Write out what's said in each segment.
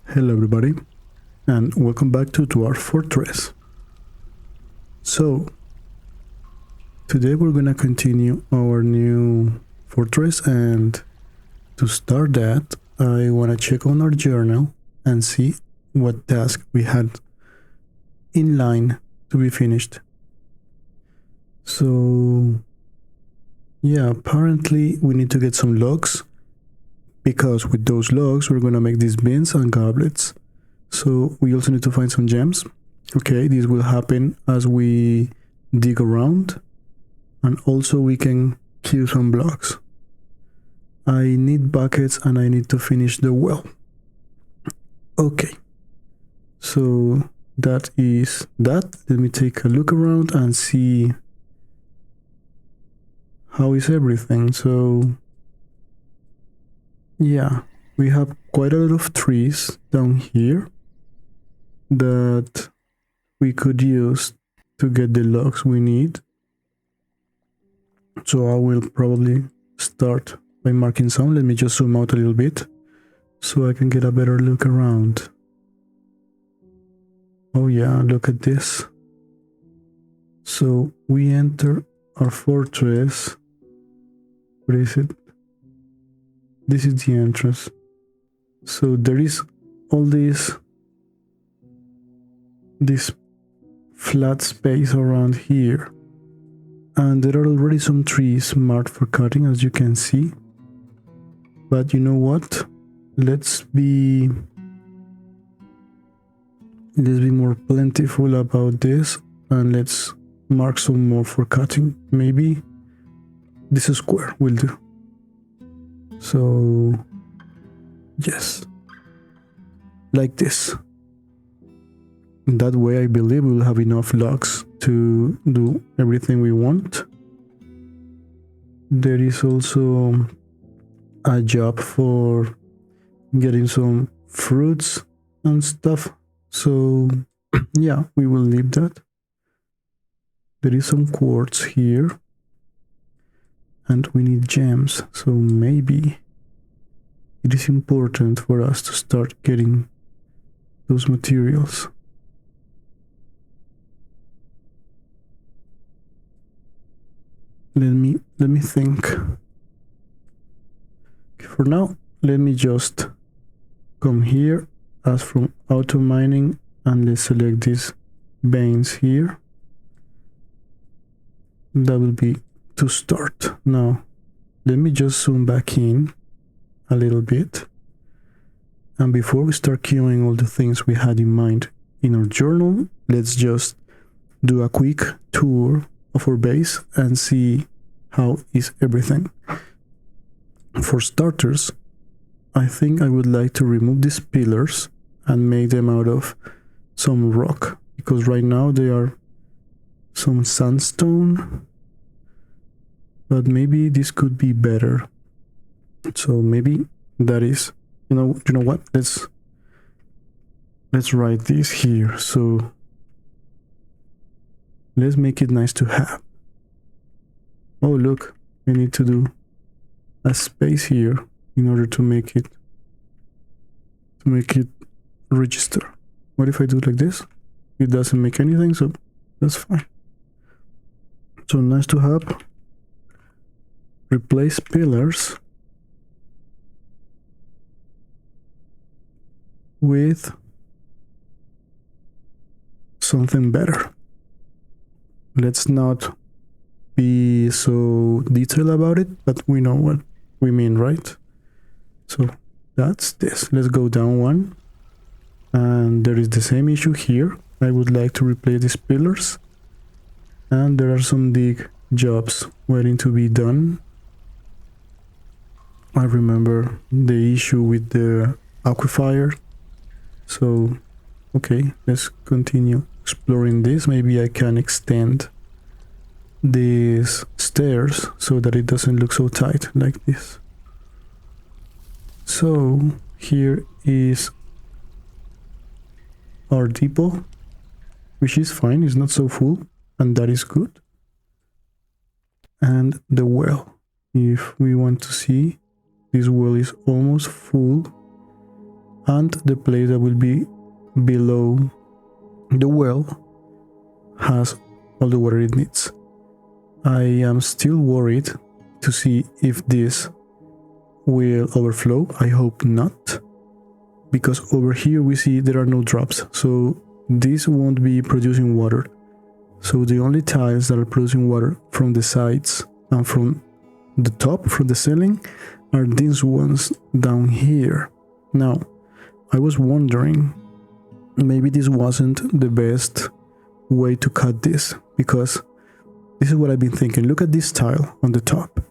Hello everybody, and welcome back to Dwarf Fortress. So, today we're gonna continue our new fortress, and to start that, I wanna check on our journal and see what task we had in line to be finished. So, yeah, apparently we need to get some logs, because with those logs we're gonna make these bins and goblets. So we also need to find some gems. Okay, this will happen as we dig around, and also we can kill some blocks. I need buckets and I need to finish the well. Okay, so that is that. Let me take a look around and see how is everything. So yeah, we have quite a lot of trees down here that we could use to get the logs we need. So I will probably start by marking some. Let me just zoom out a little bit so I can get a better look around. Oh yeah, look at this. So we enter our fortress. What is it? This is the entrance. So there is all this flat space around here, and there are already some trees marked for cutting, as you can see. But you know what? Let's be more plentiful about this, and let's mark some more for cutting. Maybe this square will do. So yes, like this. That way I believe we will have enough logs to do everything we want. There is also a job for getting some fruits and stuff. So yeah, we will leave that. There is some quartz here. And we need gems, so maybe it is important for us to start getting those materials. Let me think. For now, let me just come here as from auto mining, and let's select these veins here. That will be to start. Now let me just zoom back in a little bit, and before we start queuing all the things we had in mind in our journal, let's just do a quick tour of our base and see how is everything. For starters, I think I would like to remove these pillars and make them out of some rock, because right now they are some sandstone. But maybe this could be better. So maybe that is, you know what? Let's write this here. So let's make it nice to have. Oh look, we need to do a space here in order to make it register. What if I do it like this? It doesn't make anything, so that's fine. So nice to have. Replace pillars with something better. Let's not be so detailed about it, but we know what we mean, right? So that's this. Let's go down one, and there is the same issue here. I would like to replace these pillars, and there are some dig jobs waiting to be done. I remember the issue with the aquifer. So, okay, let's continue exploring this. Maybe I can extend these stairs so that it doesn't look so tight like this. So, here is our depot, which is fine, it's not so full, and that is good. And the well. if we want to see, this well is almost full, and the place that will be below the well has all the water it needs. I am still worried to see if this will overflow. I hope not, because over here we see there are no drops, so this won't be producing water. So the only tiles that are producing water from the sides and from the top, from the ceiling, are these ones down here. Now, I was wondering, maybe this wasn't the best way to cut this, because this is what I've been thinking. Look at this tile on the top.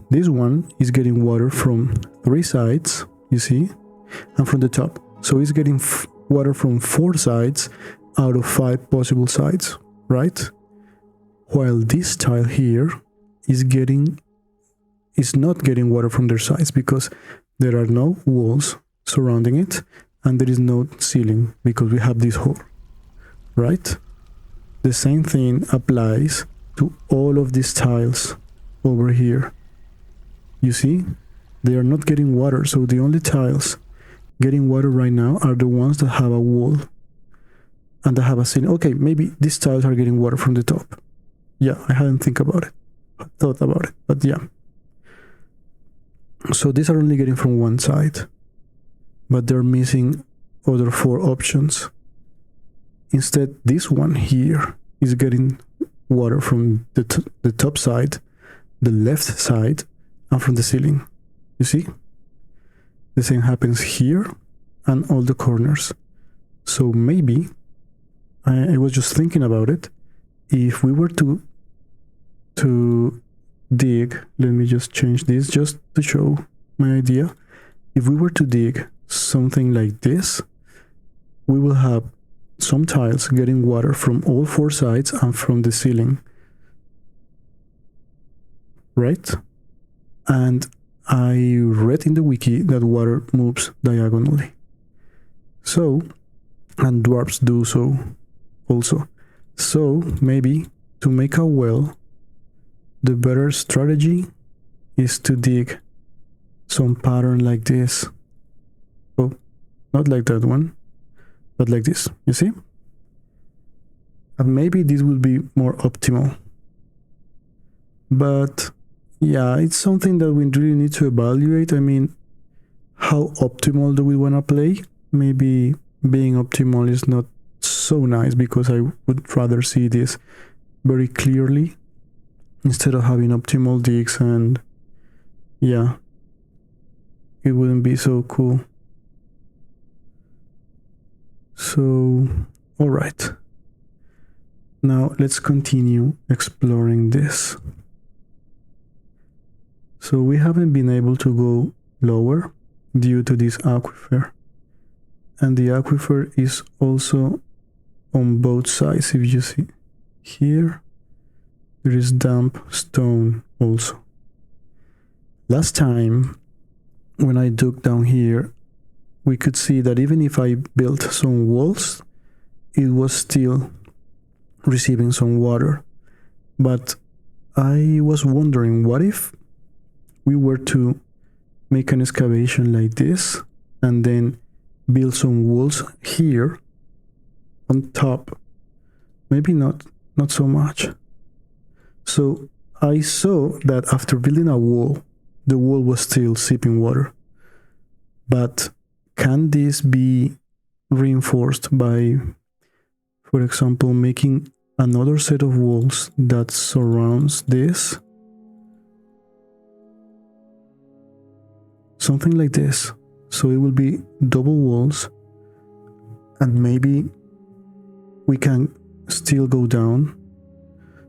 This one is getting water from 3 sides, you see, and from the top. So it's getting water from 4 sides out of 5 possible sides, right? While this tile here is not getting water from their sides, because there are no walls surrounding it, and there is no ceiling because we have this hole, right? The same thing applies to all of these tiles over here. You see, they are not getting water, so the only tiles getting water right now are the ones that have a wall and that have a ceiling. Okay, maybe these tiles are getting water from the top. Yeah, I hadn't thought about it, but yeah. So these are only getting from one side, but they're missing other 4 options. Instead, this one here is getting water from the top side, the left side, and from the ceiling. You see? The same happens here and all the corners. So maybe, I was just thinking about it, if we were to dig, let me just change this just to show my idea. If we were to dig something like this, we will have some tiles getting water from all 4 sides and from the ceiling, right? And I read in the wiki that water moves diagonally. So, and dwarves do so also. So maybe to make a well, the better strategy is to dig some pattern like this. Oh, not like that one, but like this, you see? And maybe this will be more optimal. But yeah, it's something that we really need to evaluate. I mean, how optimal do we want to play? Maybe being optimal is not so nice, because I would rather see this very clearly instead of having optimal digs, and yeah, it wouldn't be so cool. So, all right. Now let's continue exploring this. So we haven't been able to go lower due to this aquifer. And the aquifer is also on both sides. If you see here, there is damp stone also. Last time, when I dug down here, we could see that even if I built some walls, it was still receiving some water. But I was wondering, what if we were to make an excavation like this and then build some walls here on top? Maybe not so much. So I saw that after building a wall, the wall was still seeping water. But can this be reinforced by, for example, making another set of walls that surrounds this? Something like this. So it will be double walls, and maybe we can still go down.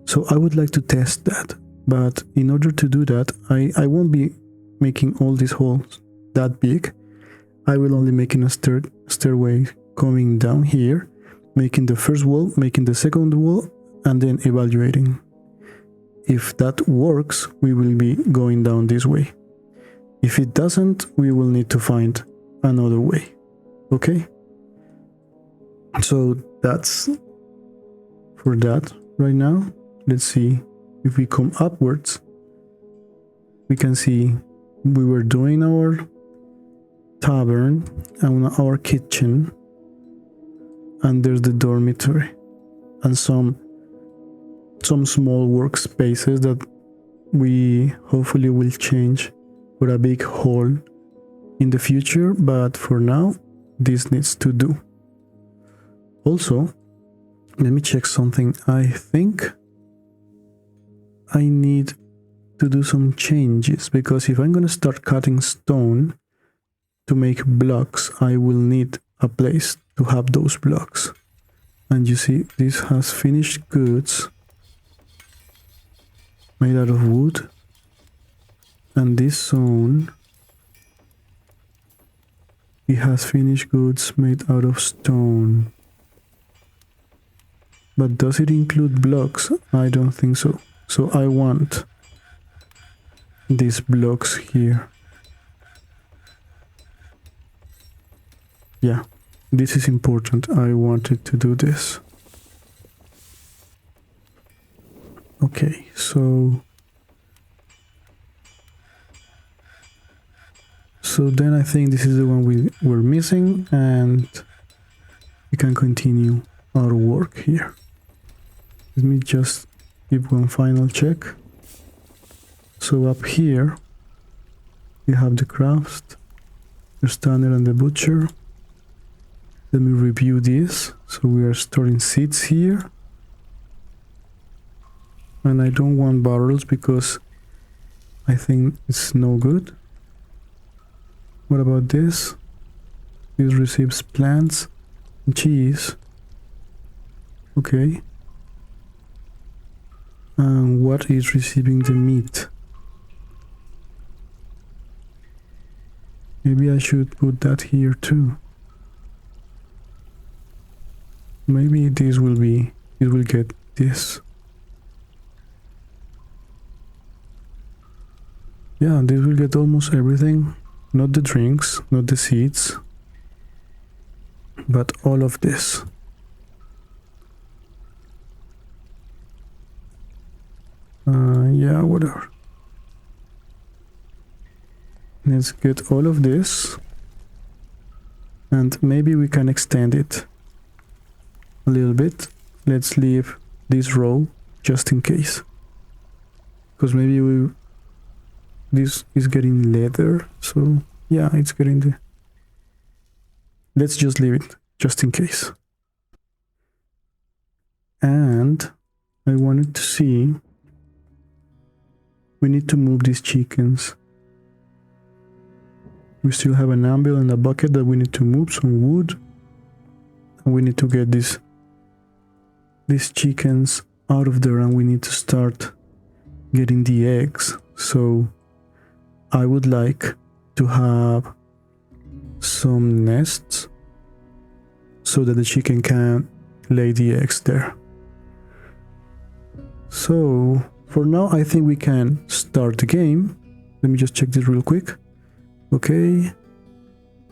So I would like to test that, but in order to do that, I won't be making all these holes that big. I will only making a stairway coming down here, making the first wall, making the second wall, and then evaluating. If that works, we will be going down this way. If it doesn't, we will need to find another way. Okay? So that's for that right now. Let's see if we come upwards. we can see we were doing our tavern and our kitchen, and there's the dormitory and some small workspaces that we hopefully will change for a big hall in the future, but for now this needs to do. Also, let me check something. I think I need to do some changes, because if I'm gonna start cutting stone to make blocks, I will need a place to have those blocks. And you see, this has finished goods made out of wood, and this zone, it has finished goods made out of stone. But does it include blocks? I don't think so. So I want these blocks here. Yeah, this is important. I wanted to do this. Okay, so then I think this is the one we were missing, and we can continue our work here. Let me just give one final check. So up here we have the craft, the standard and the butcher. Let me review this. So we are storing seeds here, and I don't want barrels because I think it's no good. What about this? This receives plants and cheese. Okay. And what is receiving the meat? Maybe I should put that here too. Maybe this will be, it will get this. Yeah, this will get almost everything. Not the drinks, not the seeds, but all of this. Yeah, whatever. Let's get all of this, and maybe we can extend it a little bit. Let's leave this row just in case, because maybe this is getting leather, so yeah, it's getting the... Let's just leave it just in case. And I wanted to see, we need to move these chickens. We still have an anvil and a bucket that we need to move, some wood, and we need to get these chickens out of there, and we need to start getting the eggs. So I would like to have some nests so that the chicken can lay the eggs there. So for now I think we can start the game. Let me just check this real quick. Okay,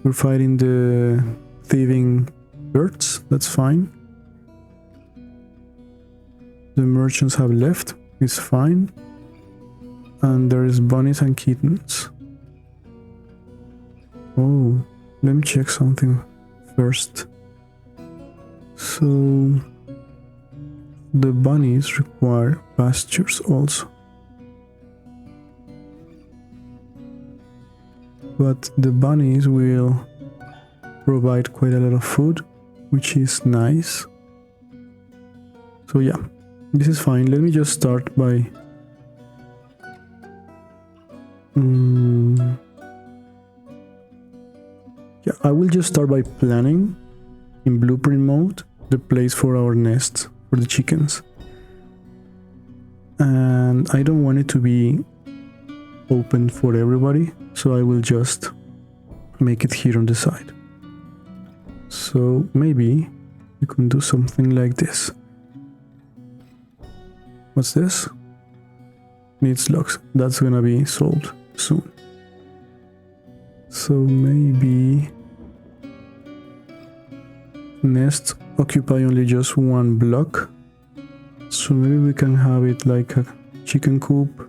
we're fighting the thieving birds, that's fine. The merchants have left, it's fine. And there is bunnies and kittens. Oh, let me check something first. So the bunnies require pastures also. But the bunnies will provide quite a lot of food, which is nice. So yeah, this is fine. Let me just start by yeah, I will just start by planning in blueprint mode the place for our nests for the chickens. And I don't want it to be open for everybody, so I will just make it here on the side. So maybe we can do something like this. What's this? Needs locks. That's gonna be solved soon. So maybe nests occupy only just one block. So maybe we can have it like a chicken coop.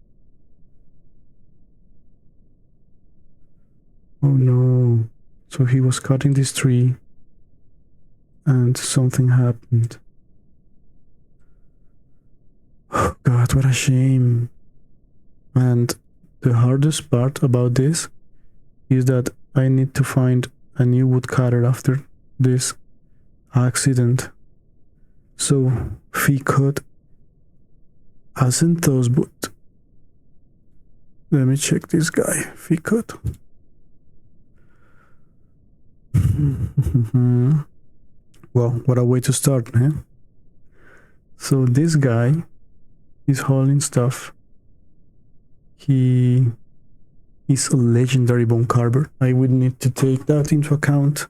Oh no. So he was cutting this tree and something happened. Oh God, what a shame. And the hardest part about this is that I need to find a new woodcutter after this accident. So he cut hasn't those, but let me check this guy. He cut. Well, what a way to start, huh? So this guy is hauling stuff. He is a legendary bone carver. I would need to take that into account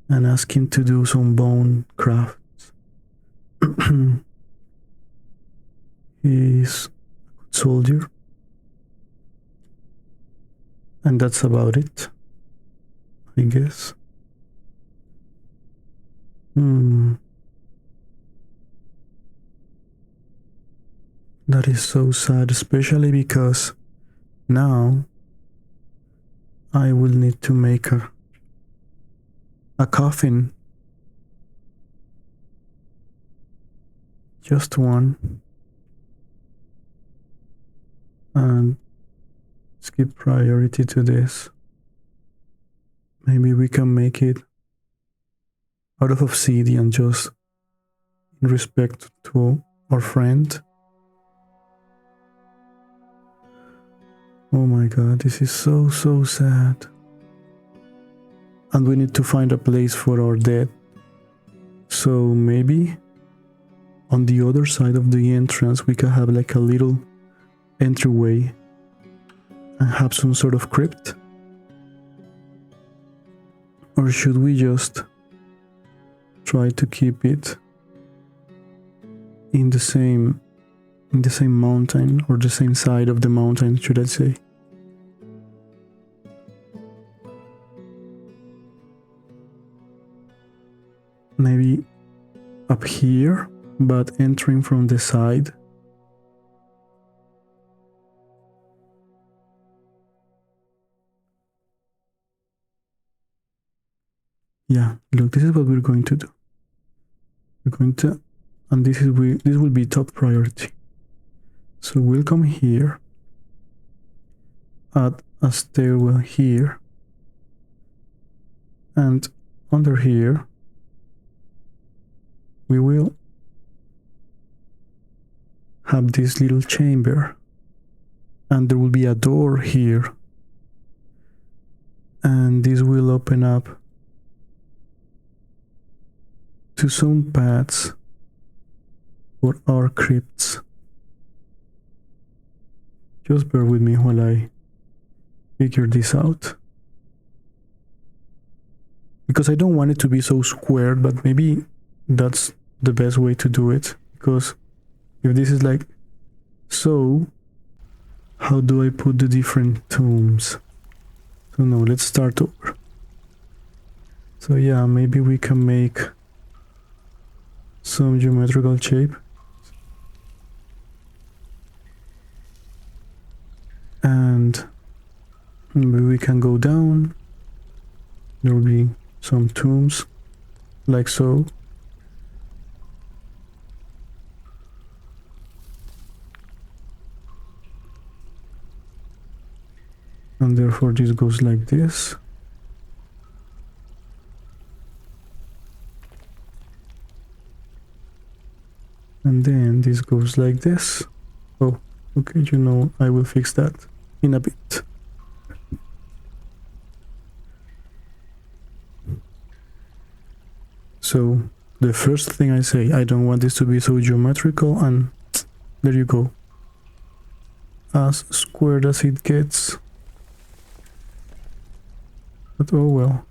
and ask him to do some bone crafts. He's a good soldier. And that's about it, I guess. That is so sad, especially because now I will need to make a coffin. Just one. And let's give priority to this. Maybe we can make it out of obsidian, just in respect to our friend. Oh my God, this is so sad. And we need to find a place for our dead. So maybe on the other side of the entrance we can have like a little entryway and have some sort of crypt. Or should we just try to keep it in the same mountain, or the same side of the mountain, should I say? Maybe up here, but entering from the side. Yeah, look, this is what we're going to do. We're going to, and this will be top priority. So we'll come here, add a stairwell here, and under here we will have this little chamber, and there will be a door here, and this will open up to some paths for our crypts. Just bear with me while I figure this out, because I don't want it to be so squared, but maybe that's the best way to do it, because if this is like so, how do I put the different tombs? So no, let's start over. So yeah, maybe we can make some geometrical shape, and maybe we can go down. There will be some tombs like so. And therefore this goes like this. And then this goes like this. Oh, okay, you know, I will fix that in a bit. So the first thing I say, I don't want this to be so geometrical, and there you go. As squared as it gets. But oh well.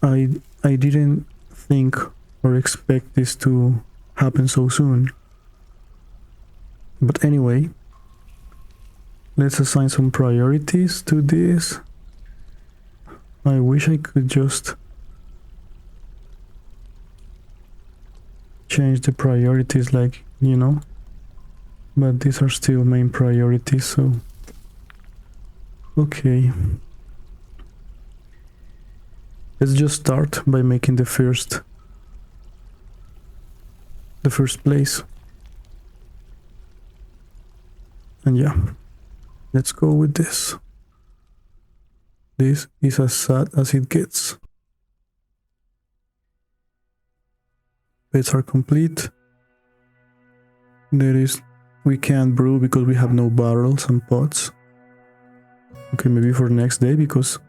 I didn't think or expect this to happen so soon. But anyway, let's assign some priorities to this. I wish I could just change the priorities, like, you know, but these are still main priorities, so Okay. Let's just start by making the first place. And yeah, let's go with this. This is as sad as it gets. Beds are complete. We can't brew because we have no barrels and pots. Okay, maybe for next day because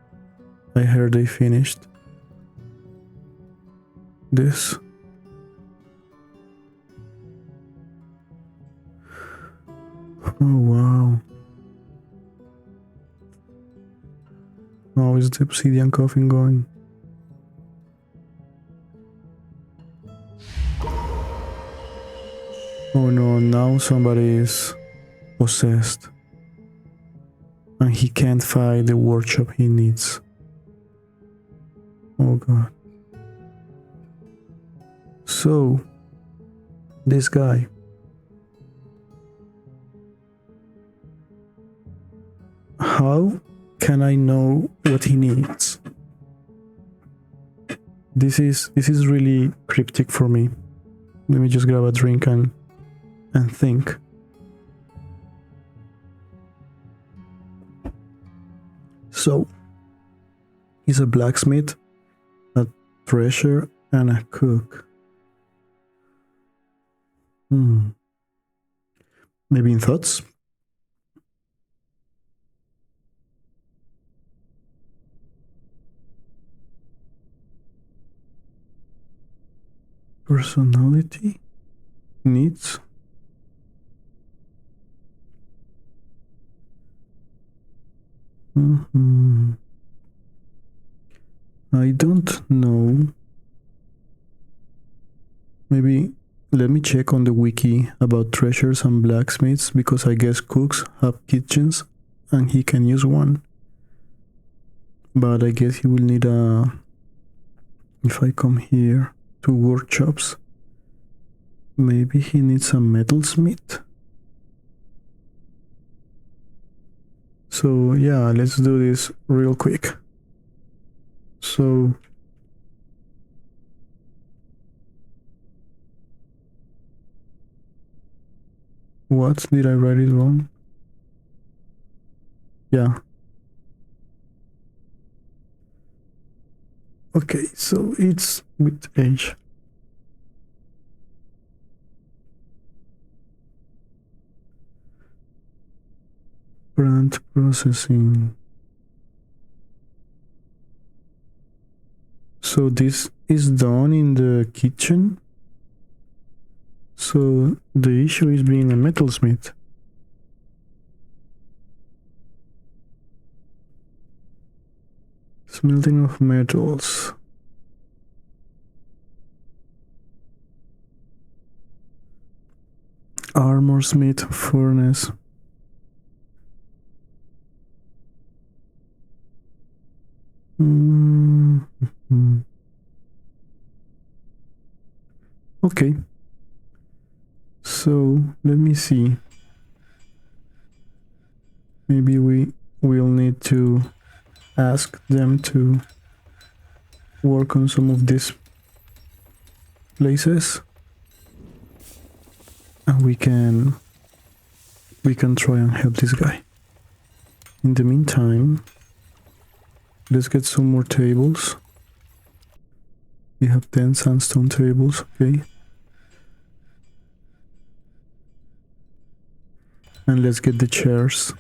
I heard they finished this. Oh wow. How is the obsidian coffin going? Oh no, now somebody is possessed. And he can't find the workshop he needs. Oh god. So, this guy. How can I know what he needs? This is really cryptic for me. Let me just grab a drink and think. So, he's a blacksmith, a thresher, and a cook. Maybe in thoughts? Personality? Needs? I don't know. Maybe let me check on the wiki about threshers and blacksmiths because I guess cooks have kitchens and he can use one. But I guess he will need a... If I come here to workshops, maybe he needs a metalsmith. So yeah, let's do this real quick. So what did I write it wrong? Yeah. Okay, so it's with H. Brand processing. So this is done in the kitchen. So the issue is being a metalsmith. Smelting of metals. Armor smith furnace. Okay. So let me see. Maybe we will need to ask them to work on some of these places. And we can try and help this guy. In the meantime, let's get some more tables. We have 10 sandstone tables, okay. And let's get the chairs.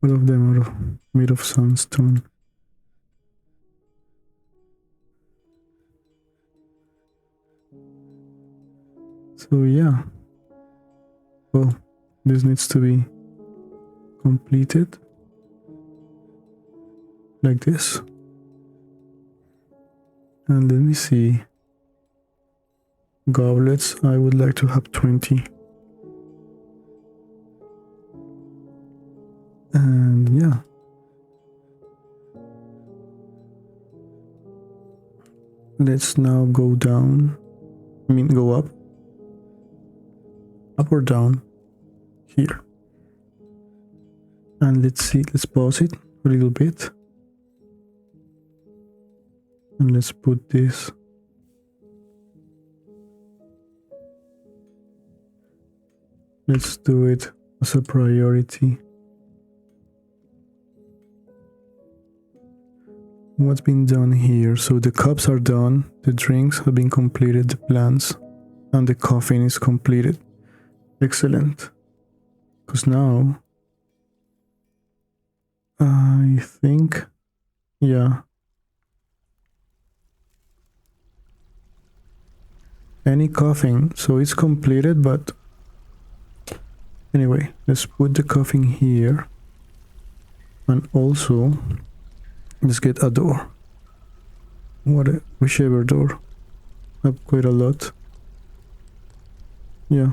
All of them are made of sandstone. So yeah. Well, this needs to be completed. Like this. And let me see. Goblets, I would like to have 20. And yeah. Let's now go down. Go up. Up or down? Here. And let's see, let's pause it a little bit. And let's put this. Let's do it as a priority. What's been done here? So the cups are done, the drinks have been completed, the plants, and the coffin is completed. Excellent. Because now, I think, yeah. Any coffin, so it's completed, but anyway, let's put the coffin here. And also, let's get a door. Whichever door. I have quite a lot. Yeah.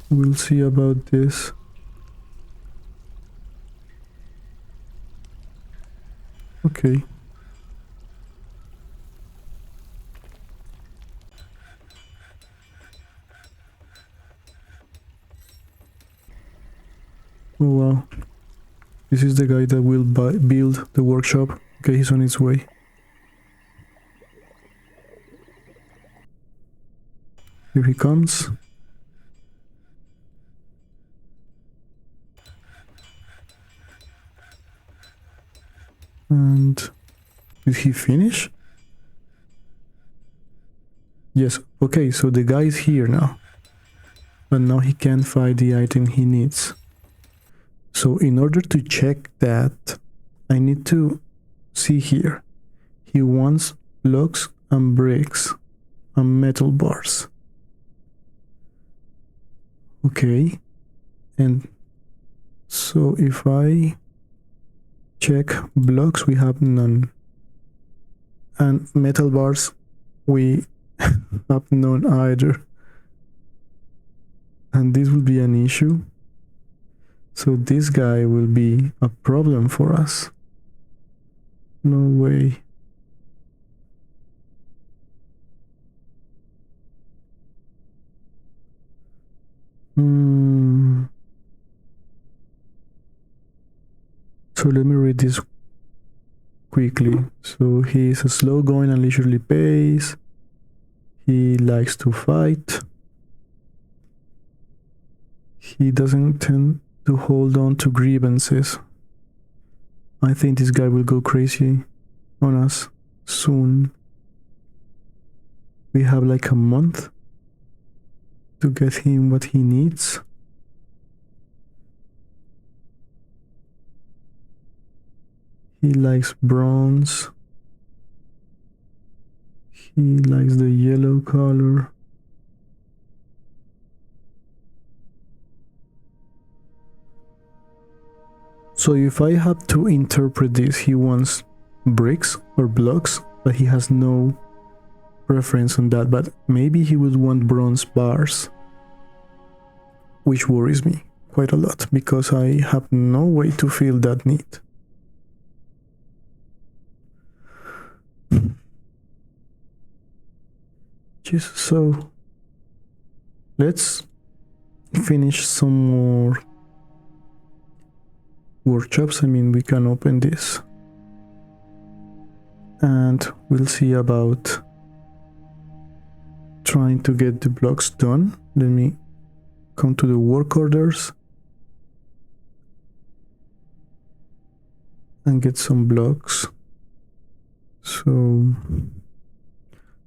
We'll see about this. Okay. Oh wow. This is the guy that will build the workshop. Okay, he's on his way. Here he comes. And did he finish? Yes, okay, so the guy is here now. But now he can't find the item he needs. So in order to check that, I need to see here. He wants blocks and bricks and metal bars. Okay. And so if I check blocks, we have none. And metal bars, we have none either. And this will be an issue. So this guy will be a problem for us. No way. So let me read this quickly. So he is a slow going and leisurely pace. He likes to fight. He doesn't tend to hold on to grievances. I think this guy will go crazy on us soon. We have like a month to get him what he needs. He likes bronze. He likes the yellow color. So if I have to interpret this, he wants bricks or blocks, but he has no preference on that. But maybe he would want bronze bars, which worries me quite a lot because I have no way to fill that need. Jesus, so let's finish some more workshops. I mean, we can open this and we'll see about trying to get the blocks done. Let me come to the work orders and get some blocks. So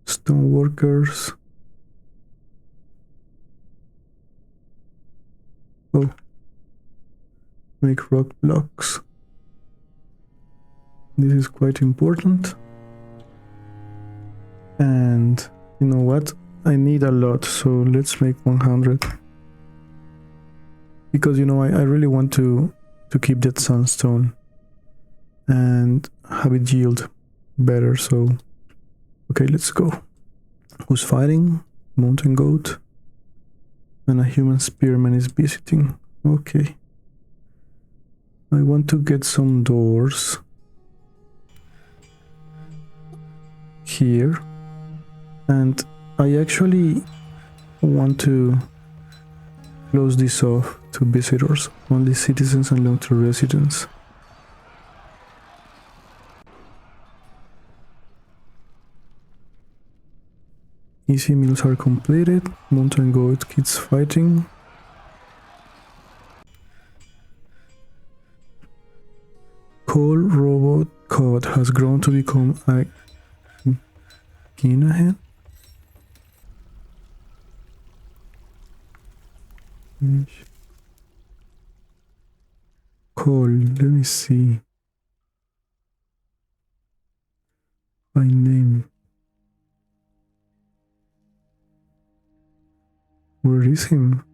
stone workers. Oh, make rock blocks. This is quite important. And you know what? I need a lot, so let's make 100. Because you know, I really want to keep that sandstone and have it yield better, so okay, let's go. Who's fighting? Mountain goat. And a human spearman is visiting. Okay. I want to get some doors here. And I actually want to close this off to visitors, only citizens and long-term residents. Easy meals are completed, mountain goat kids fighting. Coal robot cod has grown to become a Ginahan. Coal, let me see. By name. Where is him?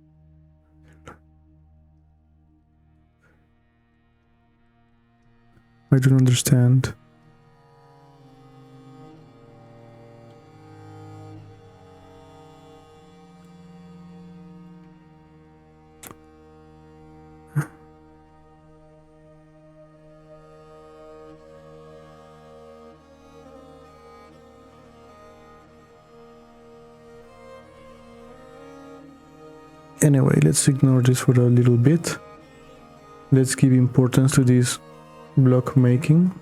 I don't understand. Anyway, let's ignore this for a little bit. Let's give importance to this block making.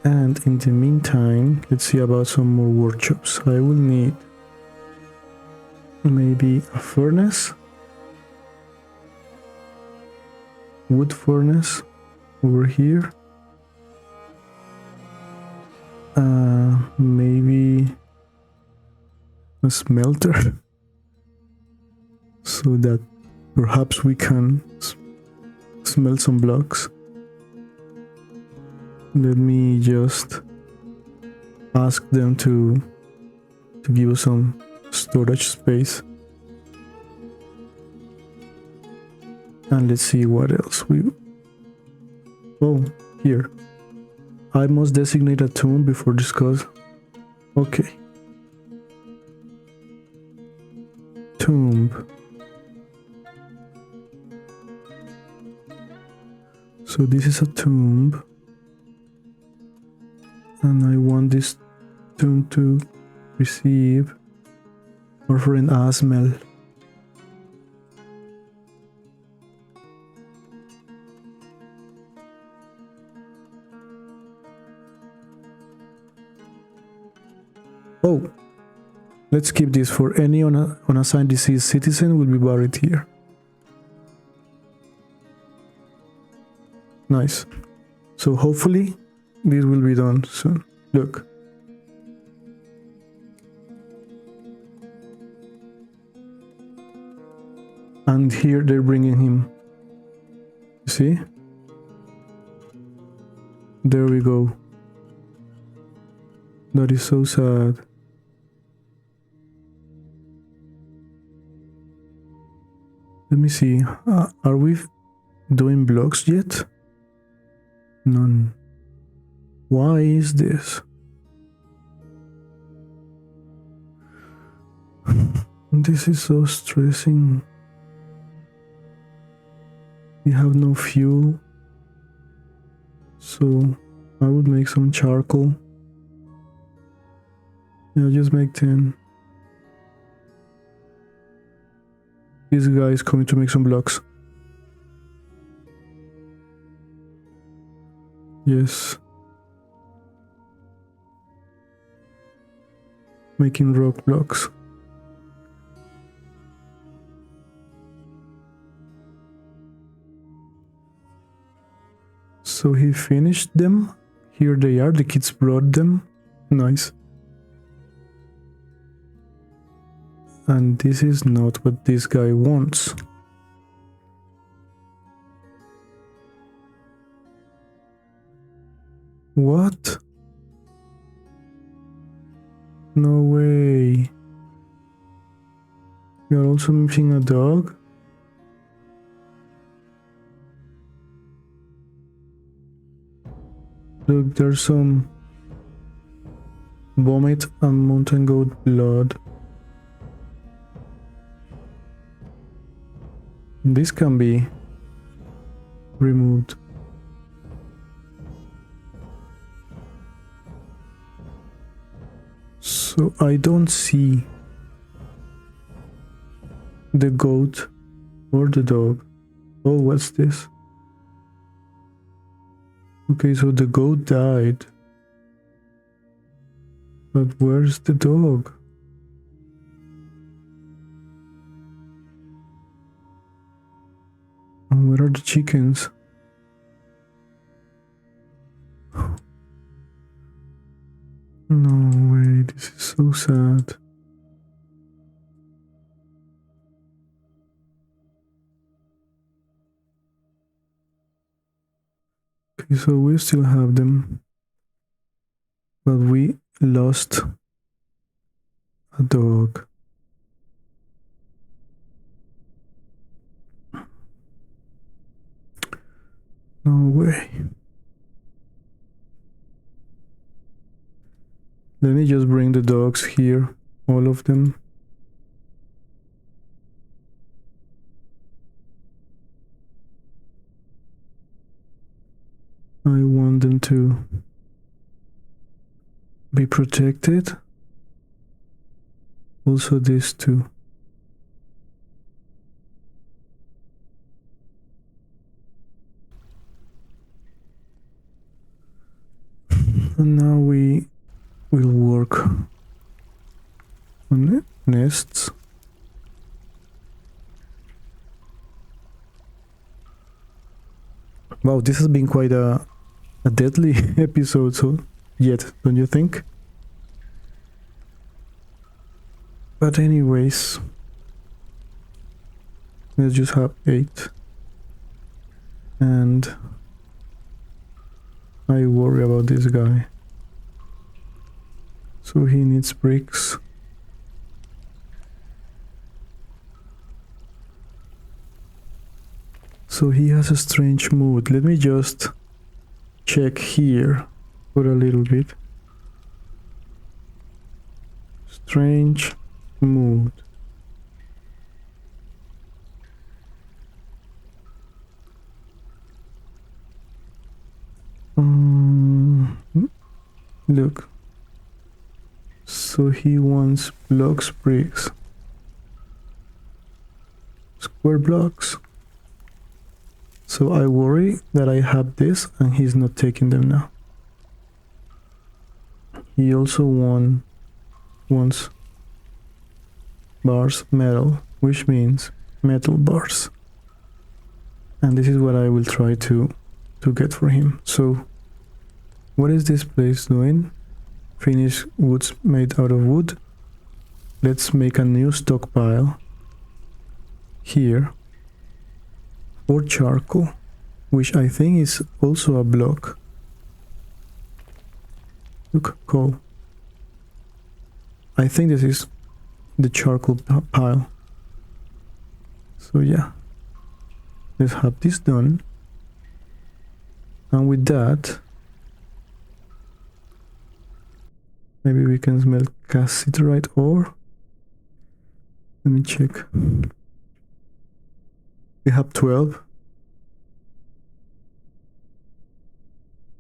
And in the meantime, let's see about some more workshops. I will need maybe a furnace, wood furnace over here. Maybe a smelter so that perhaps we can smelt some blocks. Let me just ask them to give us some storage space. And let's see what else we... Oh, here. I must designate a tomb before discuss. Okay. Tomb. So this is a tomb. And I want this tomb to receive our friend Asmel. Oh, let's keep this for any unassigned deceased citizen will be buried here. Nice. So hopefully this will be done soon. Look. And here they're bringing him. You see? There we go. That is so sad. Let me see. Are we doing blocks yet? None. Why is this? This is so stressing. We have no fuel. So I would make some charcoal. Yeah, just make 10. This guy is coming to make some blocks. Yes. Making rock blocks. So he finished them. Here they are. The kids brought them. Nice. And this is not what this guy wants. What? No way. You're also missing a dog? Look, there's some vomit and mountain goat blood. This can be removed. So I don't see the goat or the dog. Oh, what's this? Okay, so the goat died. But where's the dog? And where are the chickens? No way, this is so sad. Okay, so we still have them, but we lost a dog. No way. Let me just bring the dogs here, all of them. I want them to be protected. Also these two. And now we will work on nests. Wow, this has been quite a deadly episode, so yet, don't you think? But anyways, let's just have 8. And I worry about this guy. So he needs bricks. So he has a strange mood. Let me just check here for a little bit. Strange mood. Look. So he wants blocks, bricks, square blocks. So I worry that I have this and he's not taking them now. He also wants bars, metal, which means metal bars. And this is what I will try to get for him. So what is this place doing? Finish woods made out of wood. Let's make a new stockpile here for charcoal, which I think is also a block. Look, coal. I think this is the charcoal pile. So yeah, let's have this done. And with that, maybe we can smelt cassiterite ore. Let me check. We have 12.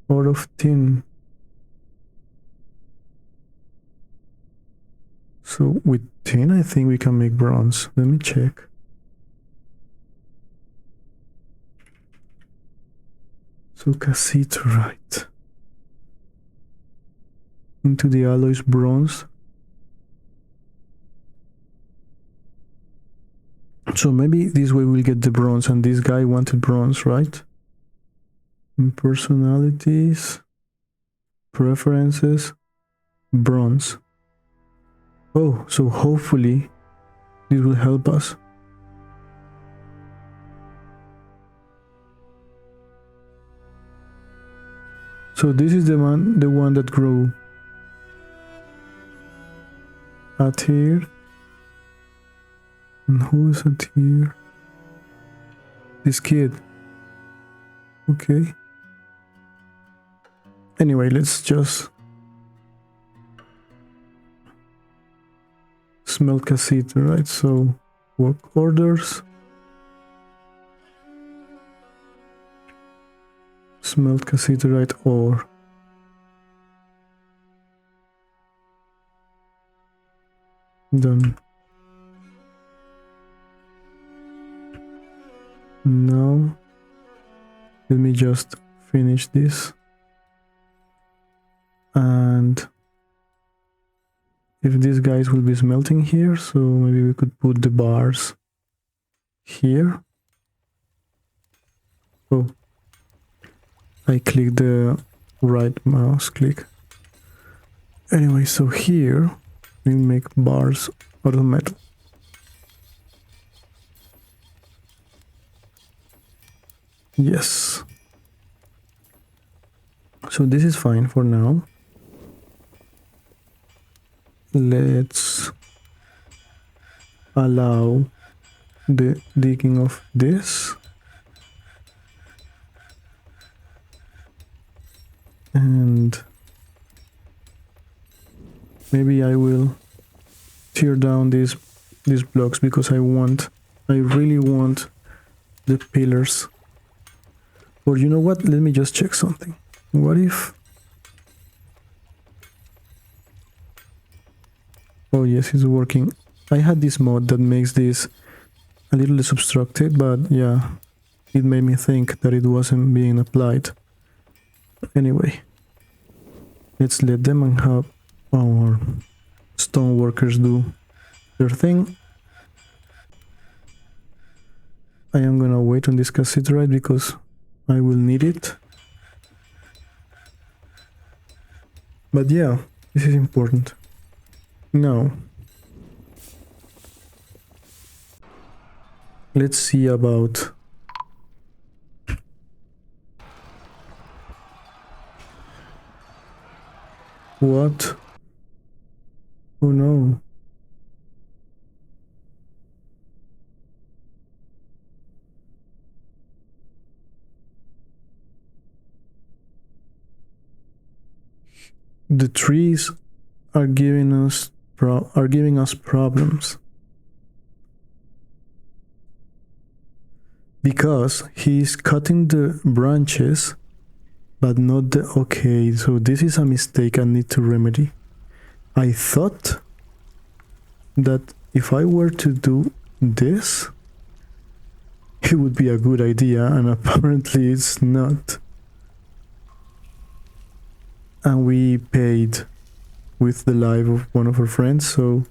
Ore of tin. So with tin, I think we can make bronze. Let me check. So cassiterite. Into the alloys bronze. So maybe this way we'll get the bronze, and this guy wanted bronze, right? And personalities, preferences, bronze. Oh, so hopefully this will help us. So this is the one that grew at here. And who is at here? This kid. Okay. Anyway, let's just smelt cassiterite. So work orders. Smelt cassiterite ore. Done. Now, let me just finish this. And if these guys will be smelting here, so maybe we could put the bars here. Oh, I clicked the right mouse click. Anyway, so here we make bars out of metal. Yes. So this is fine for now. Let's allow the digging of this. And maybe I will tear down these blocks because I really want the pillars. Or you know what? Let me just check something. What if... Oh yes, it's working. I had this mod that makes this a little less obstructed, but yeah, it made me think that it wasn't being applied. Anyway, let's let them and have our stone workers do their thing. I am gonna wait on this cassiterite because I will need it. But yeah, this is important. Now, let's see about what? Oh no. The trees are giving us problems because he's cutting the branches but not the... Okay, so this is a mistake I need to remedy. I thought that if I were to do this, it would be a good idea, and apparently it's not. And we paid with the life of one of our friends, so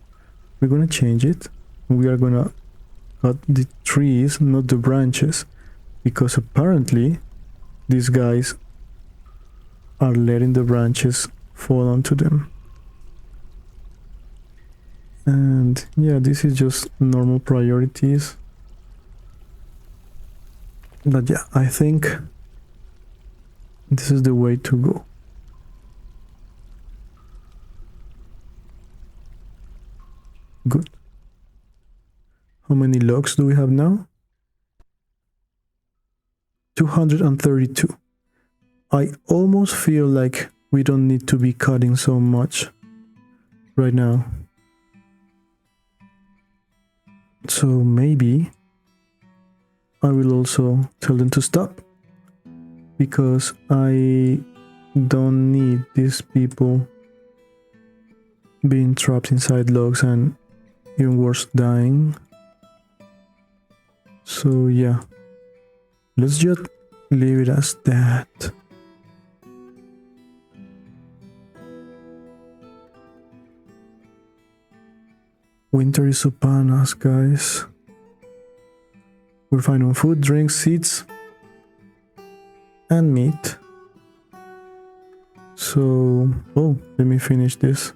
we're gonna change it. We are gonna cut the trees, not the branches, because apparently these guys are letting the branches fall onto them. And yeah, this is just normal priorities. But yeah, I think this is the way to go. Good. How many logs do we have now? 232. I almost feel like we don't need to be cutting so much right now. So maybe I will also tell them to stop, because I don't need these people being trapped inside logs and even worse, dying. So yeah, let's just leave it as that. Winter is upon us, guys. We're finding food, drinks, seeds, and meat. So, oh, let me finish this.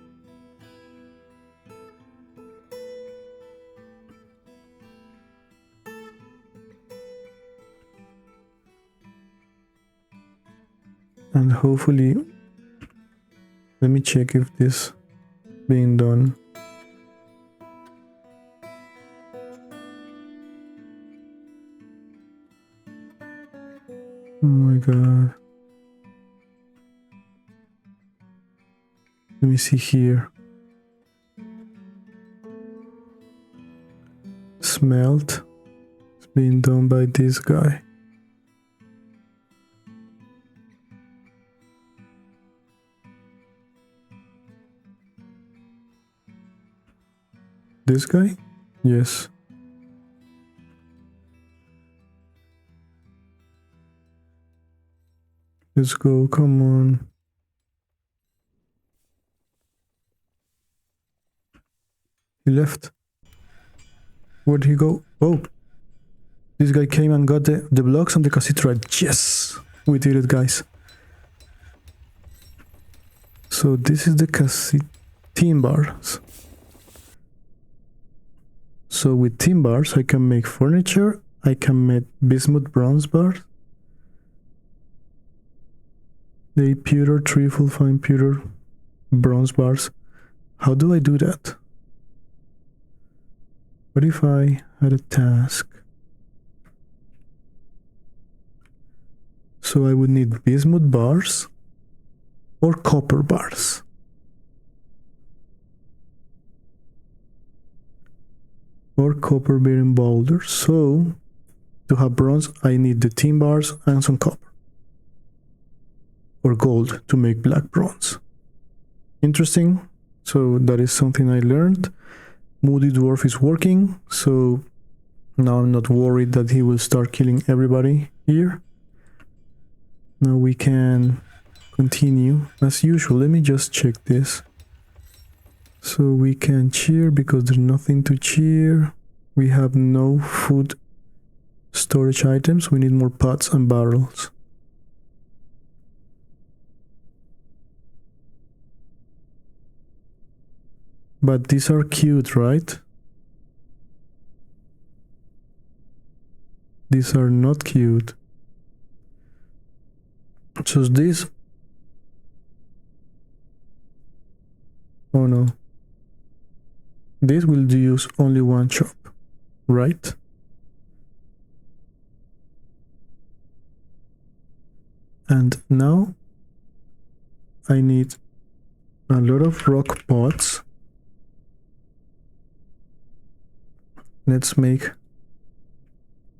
And hopefully, let me check if this being done. Oh my god. Let me see here. Smelt. It's being done by this guy. This guy? Yes. Let's go, come on. He left. Where'd he go? Oh! This guy came and got the blocks and the cassiterite. Yes! We did it, guys. So this is the tin bars. So with tin bars, I can make furniture. I can make bismuth bronze bars. The pewter, triple fine pewter, bronze bars. How do I do that? What if I had a task? So I would need bismuth bars or copper bars. Or copper bearing boulders. So to have bronze, I need the tin bars and some copper. Or gold to make black bronze. Interesting. So that is something I learned. Moody Dwarf is working, so now I'm not worried that he will start killing everybody here. Now we can continue as usual. Let me just check this. So we can cheer because there's nothing to cheer. We have no food storage items. We need more pots and barrels. But these are cute, right? These are not cute. So this... Oh no. This will use only one chop, right? And now I need a lot of rock pots. Let's make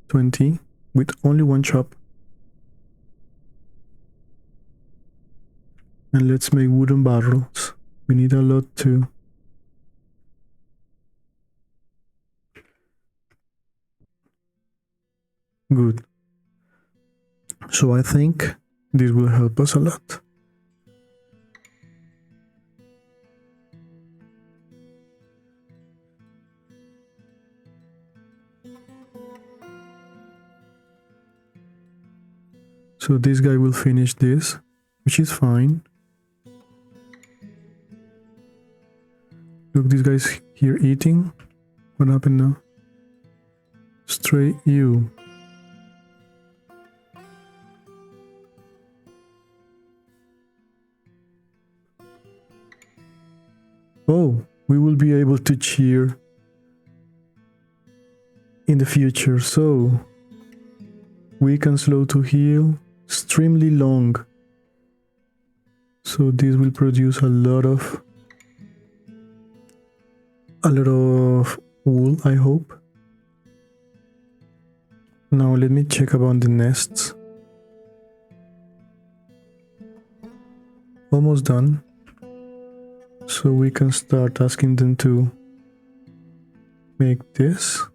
20 with only one chop. And let's make wooden barrels. We need a lot too. Good. So I think this will help us a lot. So this guy will finish this, which is fine. Look, this guy's here eating. What happened now? Stray you. Oh, we will be able to cheer in the future, so we can slow to heal extremely long. So this will produce a lot of wool, I hope. Now let me check about the nests. Almost done. So we can start asking them to make this.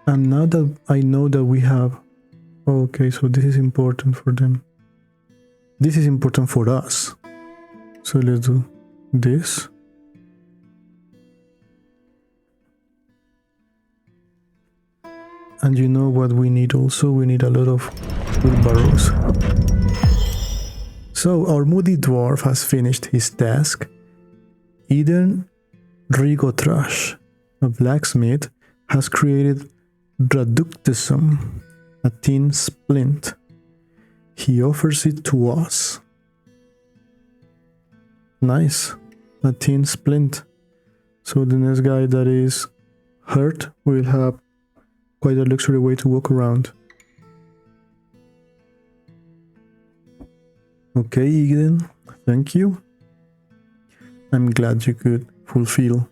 And now that I know that we have... Okay, so this is important for them. This is important for us. So let's do this. And you know what we need also? We need a lot of wheelbarrows. So our moody dwarf has finished his task. Eden Rigotrash, a blacksmith, has created Reductism, a tin splint. He offers it to us. Nice, a tin splint. So the next guy that is hurt will have quite a luxury way to walk around. Okay, Eden, thank you. I'm glad you could fulfill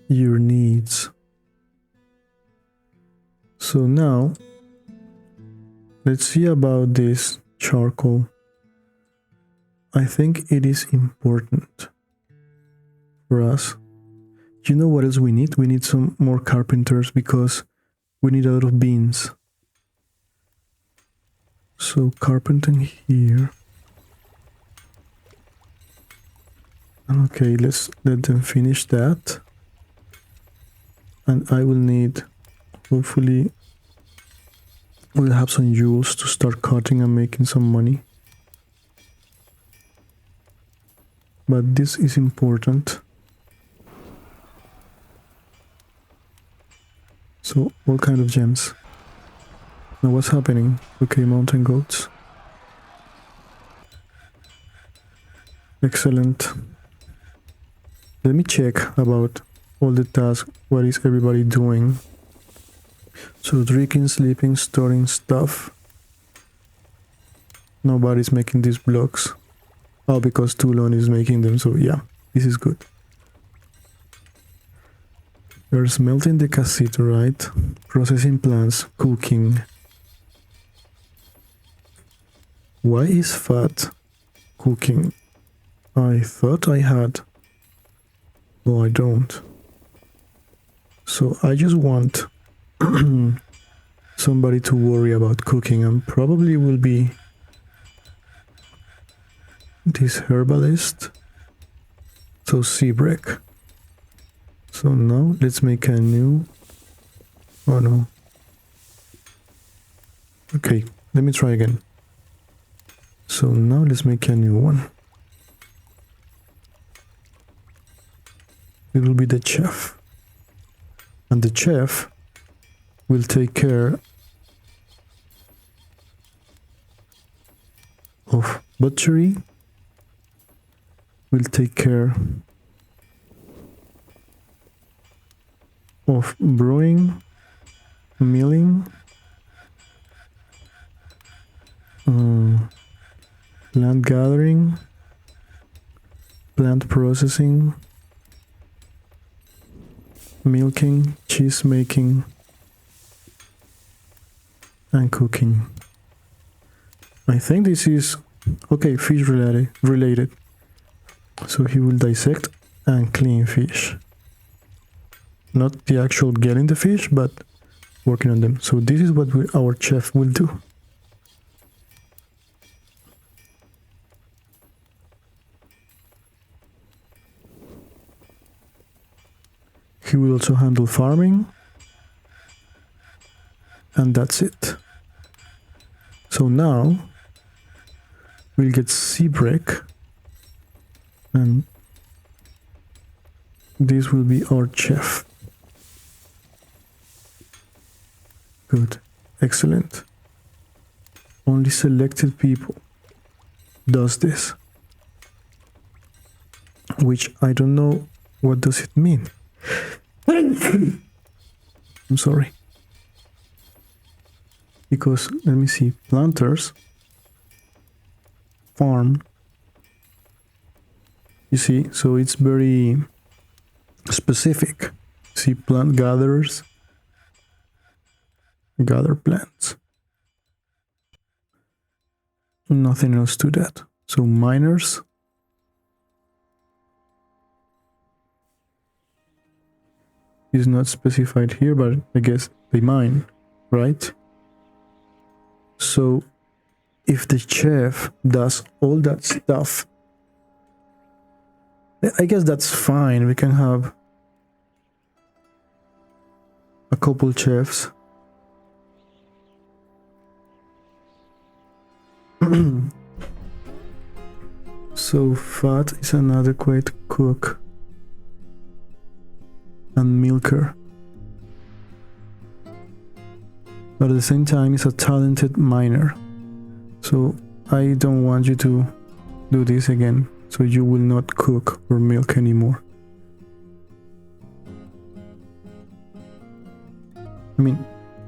your needs. So now let's see about this charcoal. I think it is important for us. You know what else we need? We need some more carpenters because we need a lot of beams. So carpenting here. Okay, let's let them finish that. And I will need, hopefully, we'll have some jewels to start cutting and making some money. But this is important. So, all kind of gems. Now what's happening? Okay, mountain goats. Excellent. Let me check about all the tasks. What is everybody doing? So drinking, sleeping, storing stuff. Nobody's making these blocks. Oh, because Toulon is making them, so yeah, this is good. They're smelting the cassiterite, processing plants, cooking. Why is fat cooking? I thought I had. No, I don't. So I just want somebody to worry about cooking, and probably will be this herbalist. So Seabrek. So now let's make a new. Oh no. Okay, let me try again. So now let's make a new one. It will be the chef. And the chef will take care of butchery, will take care of brewing, milling, plant gathering, plant processing, milking, cheese making, and cooking. I think this is okay, fish related. So he will dissect and clean fish. Not the actual getting the fish, but working on them. So this is what our chef will do. He will also handle farming. And that's it. So now we'll get Seabrek, and this will be our chef. Good. Excellent. Only selected people does this. Which I don't know what does it mean. I'm sorry. Because, let me see, planters, farm, you see, so it's very specific. See, plant gatherers, gather plants. Nothing else to that. So miners, is not specified here, but I guess they mine, right? So if the chef does all that stuff, I guess that's fine. We can have a couple chefs. So Fat is an adequate cook and milker, but at the same time he's a talented miner. So I don't want you to do this again, so you will not cook or milk anymore. I mean,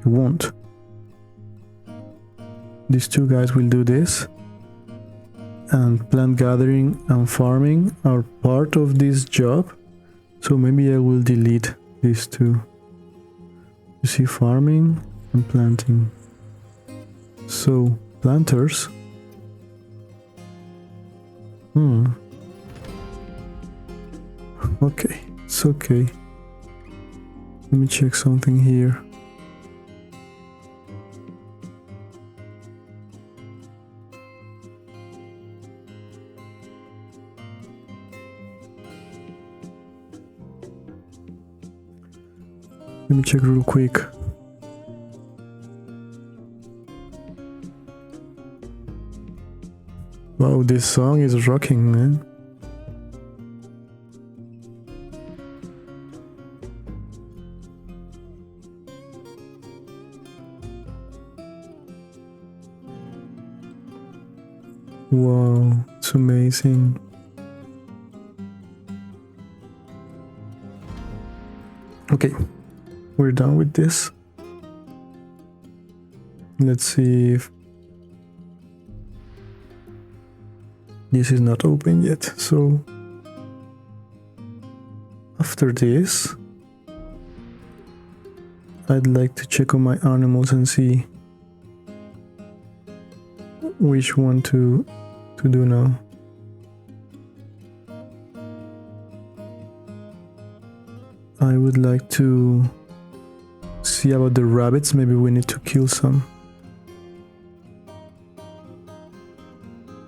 you won't. These two guys will do this, and plant gathering and farming are part of this job. So maybe I will delete these two. You see, farming, and planting. So, planters. Okay, it's okay. Let me check something here. Let me check real quick. Wow, this song is rocking, man. Wow, it's amazing. Okay, we're done with this. Let's see if this is not open yet. So after this, I'd like to check on my animals and see which one to do now. I would like to see about the rabbits. Maybe we need to kill some.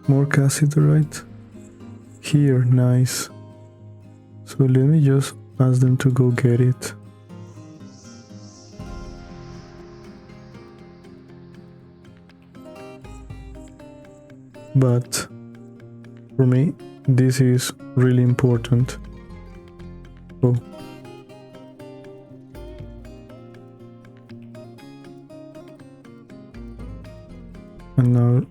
More cassiterite. Here, nice. So let me just ask them to go get it. But for me, this is really important. Oh. And now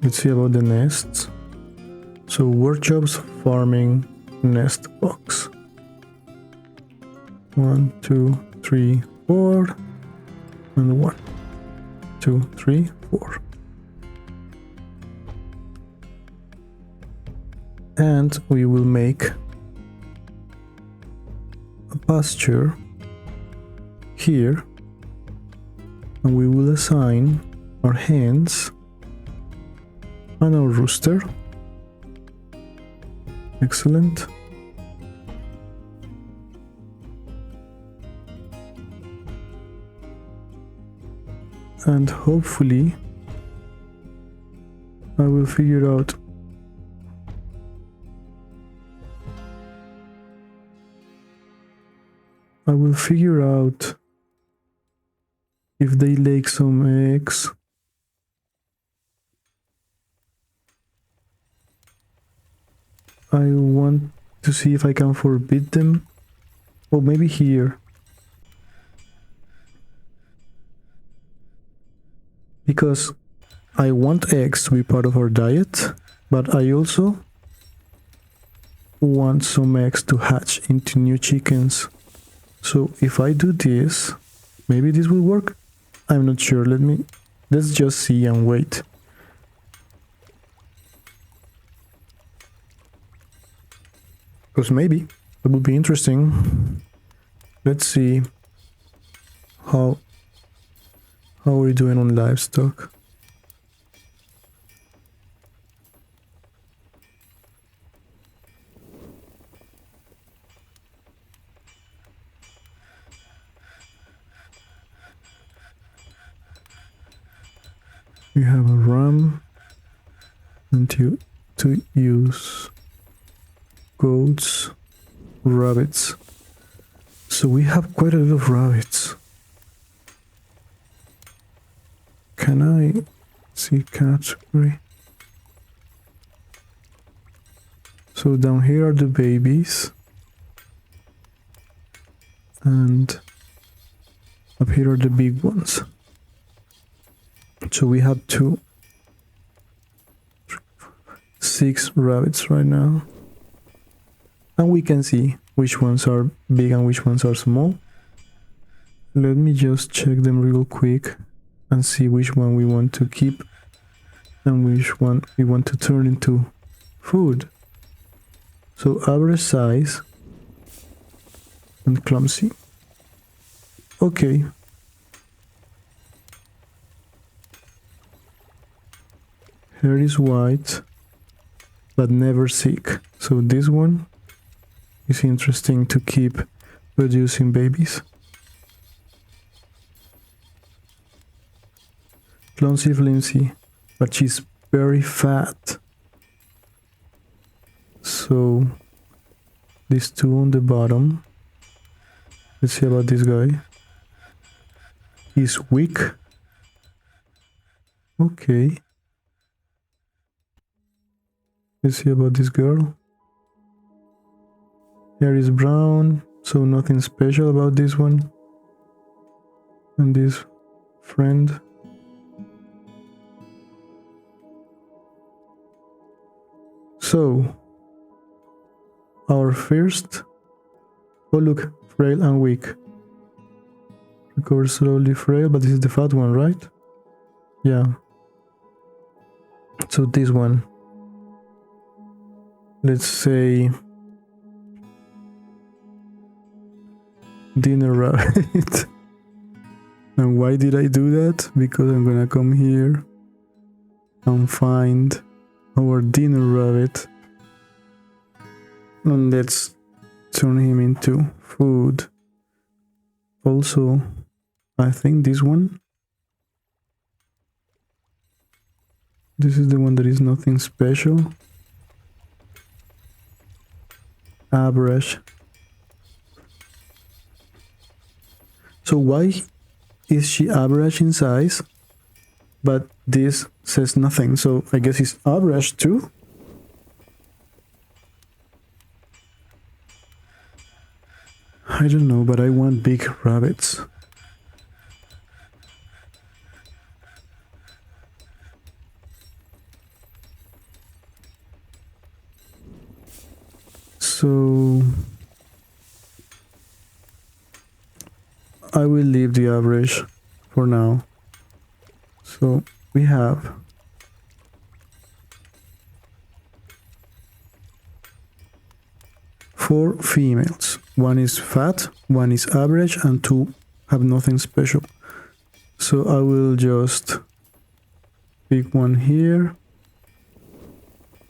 let's see about the nests. So workshops, farming, nest box. 1, 2, 3, 4, and 1, 2, 3, 4. And we will make a pasture here, and we will assign our hens and our rooster. Excellent. And hopefully I will figure out if they lay some eggs. I want to see if I can forbid them. Oh, maybe here. Because I want eggs to be part of our diet, but I also want some eggs to hatch into new chickens. So if I do this, maybe this will work. I'm not sure. Let's just see and wait. Because maybe it would be interesting. Let's see how are we doing on livestock. We have a ram and to use goats, rabbits. So we have quite a lot of rabbits. Can I see category? So down here are the babies, and up here are the big ones. So we have 6 rabbits right now, and we can see which ones are big and which ones are small. Let me just check them real quick and see which one we want to keep and which one we want to turn into food. So average size and clumsy. Okay. Hair is white, but never sick. So this one is interesting to keep producing babies. Clumsy flimsy, but she's very fat. So these two on the bottom. Let's see about this guy. He's weak. Okay. Let's see about this girl. Hair is brown, so nothing special about this one. And this friend. So, our first. Oh look, frail and weak. Recover slowly, frail, but this is the fat one, right? Yeah. So this one. Let's say dinner rabbit. And why did I do that? Because I'm gonna come here and find our dinner rabbit. And let's turn him into food. Also, I think this one. This is the one that is nothing special. Average. So why is she average in size, but this says nothing? So I guess it's average too? I don't know, but I want big rabbits. So I will leave the average for now. So we have four females. One is fat, one is average, and two have nothing special. So I will just pick one here.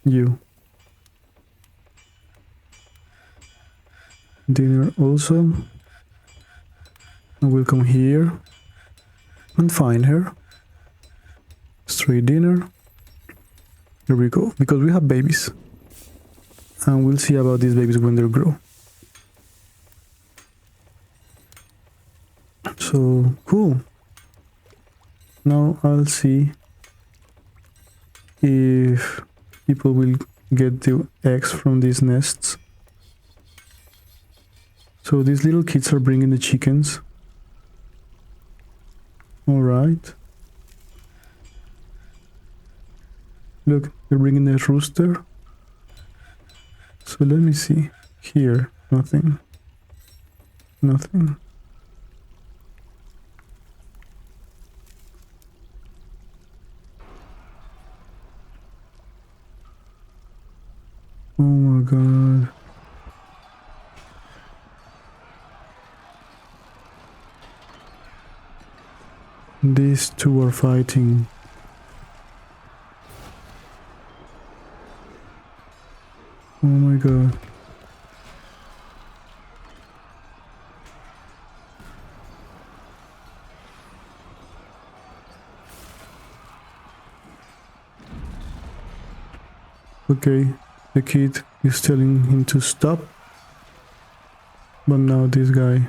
You. Dinner also. I will come here and find her. Straight dinner. There we go. Because we have babies. And we'll see about these babies when they grow. So, cool. Now I'll see if people will get the eggs from these nests. So these little kids are bringing the chickens. All right. Look, they're bringing the rooster. So let me see. Here, nothing. Nothing. Oh my god. These two are fighting. Oh my god. Okay, the kid is telling him to stop. But now this guy.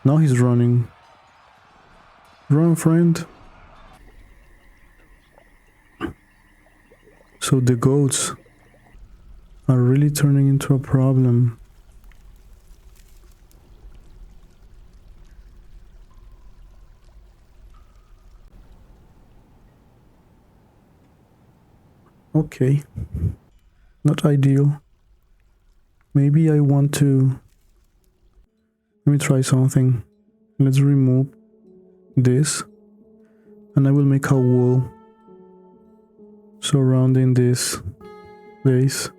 Now he's running. Run, friend. So the goats are really turning into a problem. Okay. Not ideal. Maybe I want to... Let me try something. Let's remove this. And I will make a wall surrounding this base.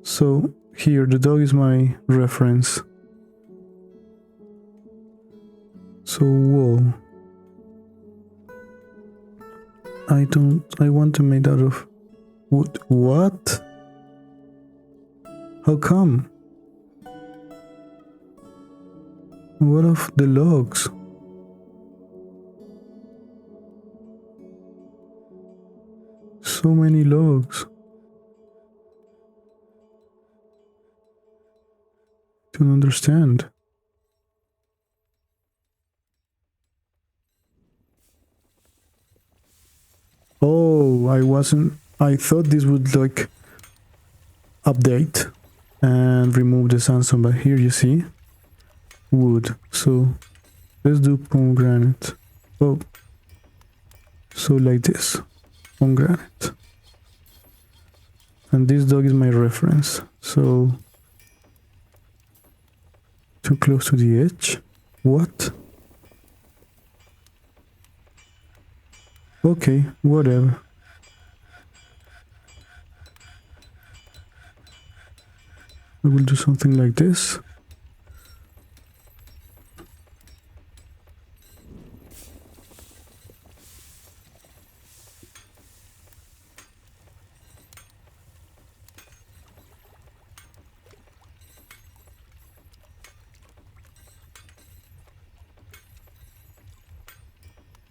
So here, the dog is my reference. So wall. I want to make out of wood. What? How come? What of the logs? So many logs. Don't understand. Oh, I thought this would like update and remove the sandstone, but here you see wood. So let's do pomegranate. Oh, so like this, pomegranate. And this dog is my reference. So too close to the edge. What? Okay, whatever. I will do something like this.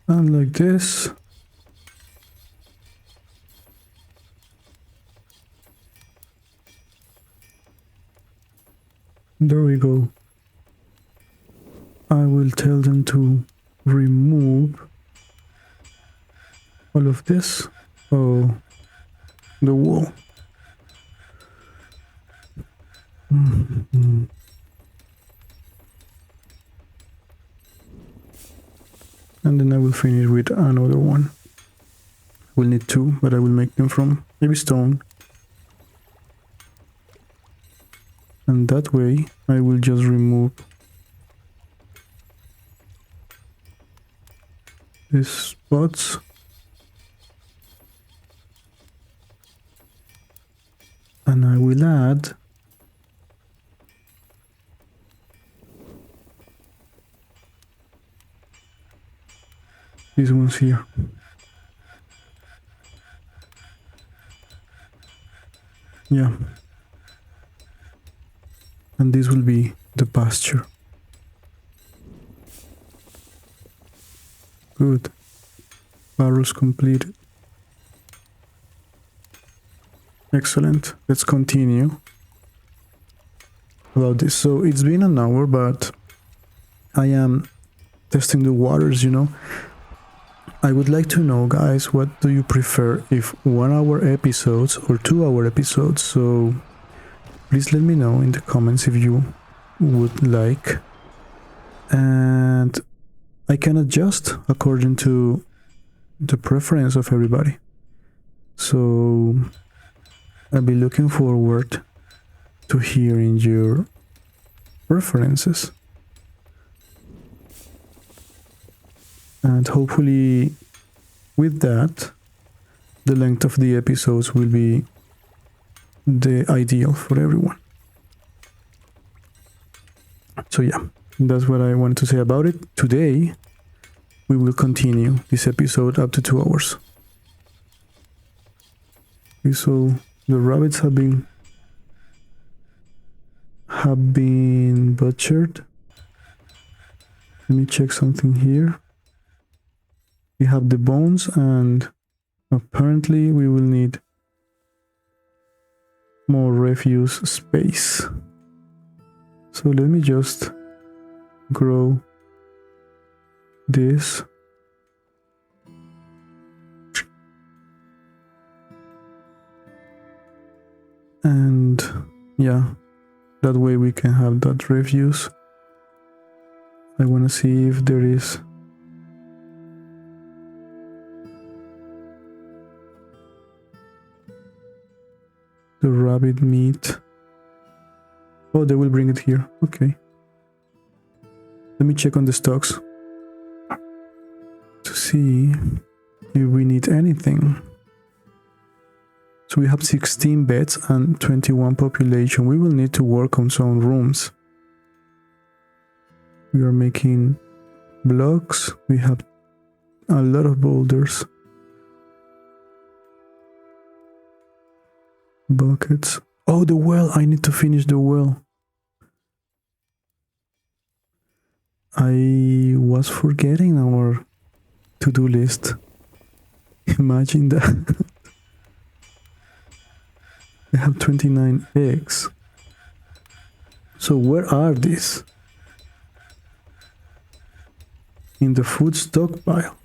And like this. There we go. I will tell them to remove all of this. Oh, the wall. Mm-hmm. And then I will finish with another one. We'll need two, but I will make them from maybe stone. And that way I will just remove these spots. And I will add these ones here. Yeah. And this will be the pasture. Good. Barrels completed. Excellent. Let's continue about this. So it's been an hour, but I am testing the waters, you know. I would like to know, guys, what do you prefer, if 1 hour episodes or 2 hour episodes? So please let me know in the comments if you would like, and I can adjust according to the preference of everybody. So I'll be looking forward to hearing your preferences. And hopefully with that, the length of the episodes will be the ideal for everyone. So yeah, that's what I wanted to say about it. Today, we will continue this episode up to 2 hours. Okay, so the rabbits have been butchered. Let me check something here. We have the bones, and apparently we will need more refuse space. So let me just grow this. And yeah, that way we can have that refuse. I want to see if there is the rabbit meat. Oh, they will bring it here. Okay. Let me check on the stocks to see if we need anything. So we have 16 beds and 21 population. We will need to work on some rooms. We are making blocks. We have a lot of boulders. Buckets. Oh, the well. I need to finish the well. I was forgetting our to-do list. Imagine that. I have 29 eggs. So where are these? In the food stockpile.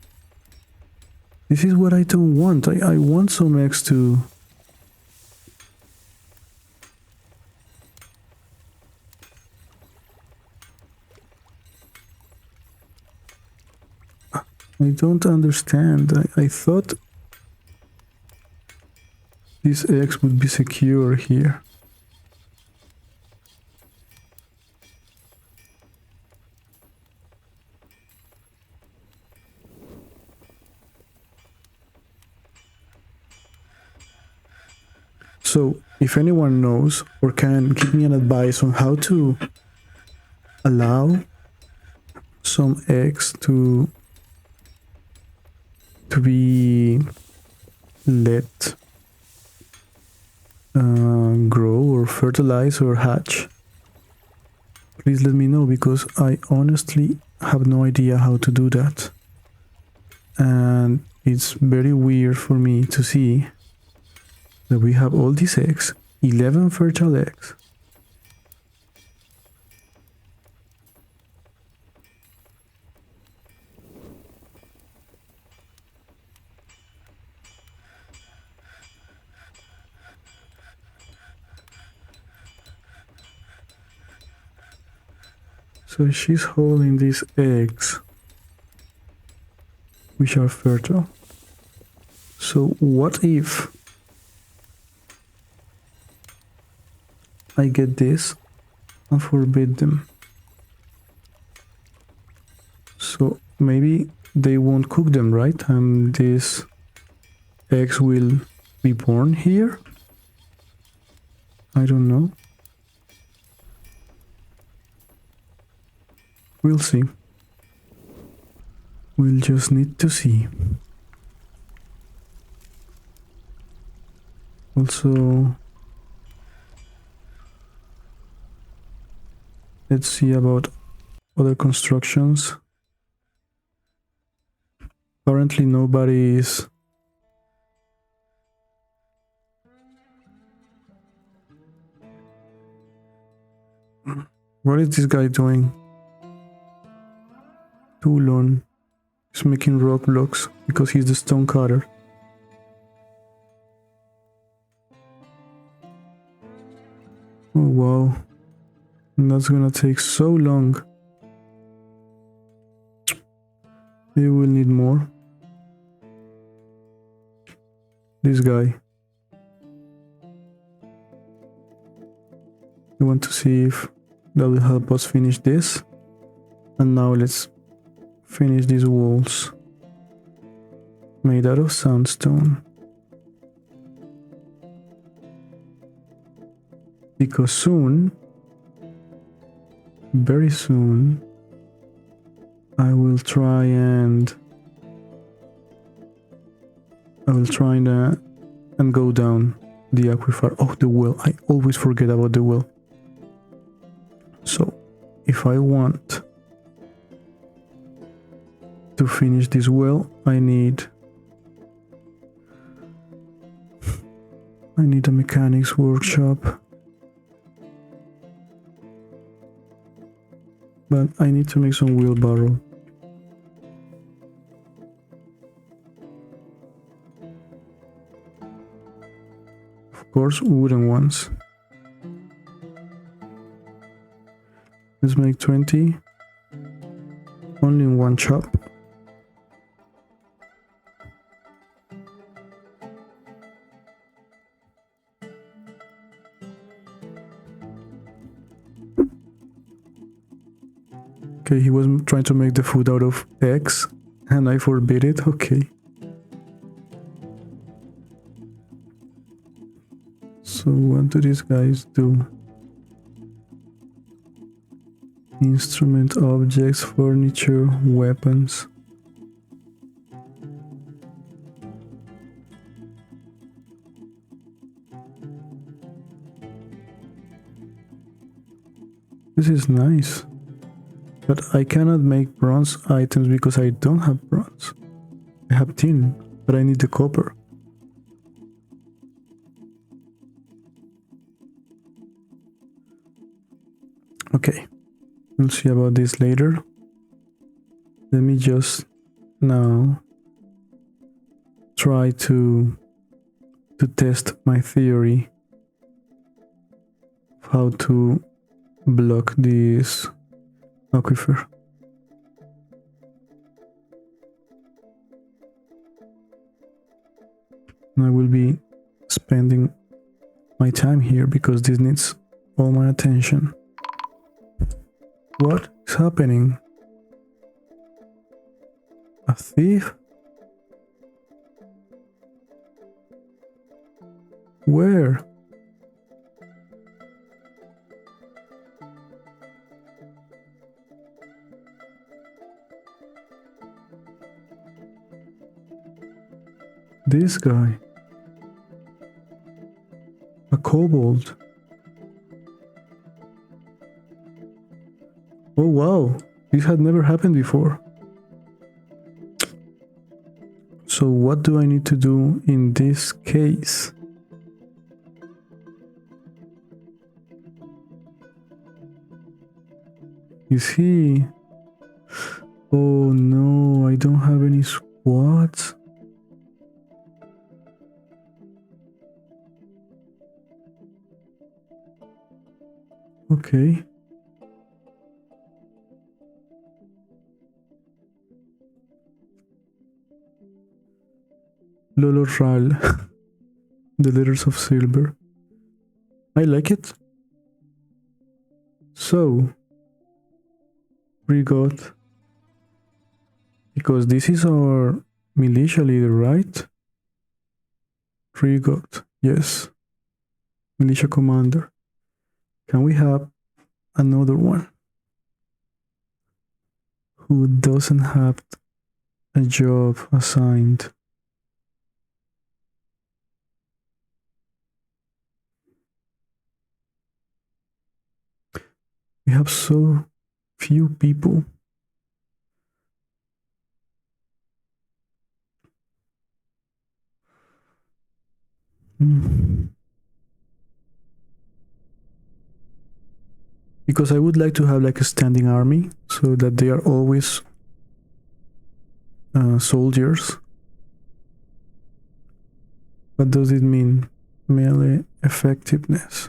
This is what I don't want. I want some eggs to... I don't understand. I thought these eggs would be secure here. So, if anyone knows or can give me an advice on how to allow some eggs to be let grow or fertilize or hatch, please let me know, because I honestly have no idea how to do that. And it's very weird for me to see that we have all these eggs, 11 fertile eggs. So she's holding these eggs, which are fertile. So what if I get this and forbid them? So maybe they won't cook them, right? And these eggs will be born here? I don't know. We'll see. We'll just need to see. Also, let's see about other constructions. Apparently nobody is... What is this guy doing? Toulon is making rock blocks because he's the stone cutter. Oh wow, and that's gonna take so long. Maybe we'll need more. This guy. I want to see if that will help us finish this. And now let's finish these walls. Made out of sandstone. Because soon, very soon, I will try and go down the aquifer. Oh, the well. I always forget about the well. So, if I want to finish this well, I need a mechanics workshop. But I need to make some wheelbarrow. Of course, wooden ones. Let's make 20. Only in one chop. Okay, he was trying to make the food out of eggs, and I forbid it. Okay. So what do these guys do? Instrument, objects, furniture, weapons. This is nice. But I cannot make bronze items because I don't have bronze. I have tin, but I need the copper. Okay, we'll see about this later. Let me just now try to test my theory of how to block this aquifer. And I will be spending my time here because this needs all my attention. What is happening? A thief? Where? This guy. A kobold. Oh wow, this had never happened before. So what do I need to do in this case? Is he? Oh no, I don't have any squats. Okay. Loloral. The letters of silver. I like it. So we got, because this is our militia leader, right? Rigot, yes. Militia commander. Can we have another one who doesn't have a job assigned? We have so few people. Because I would like to have like a standing army so that they are always soldiers. What does it mean? Melee effectiveness.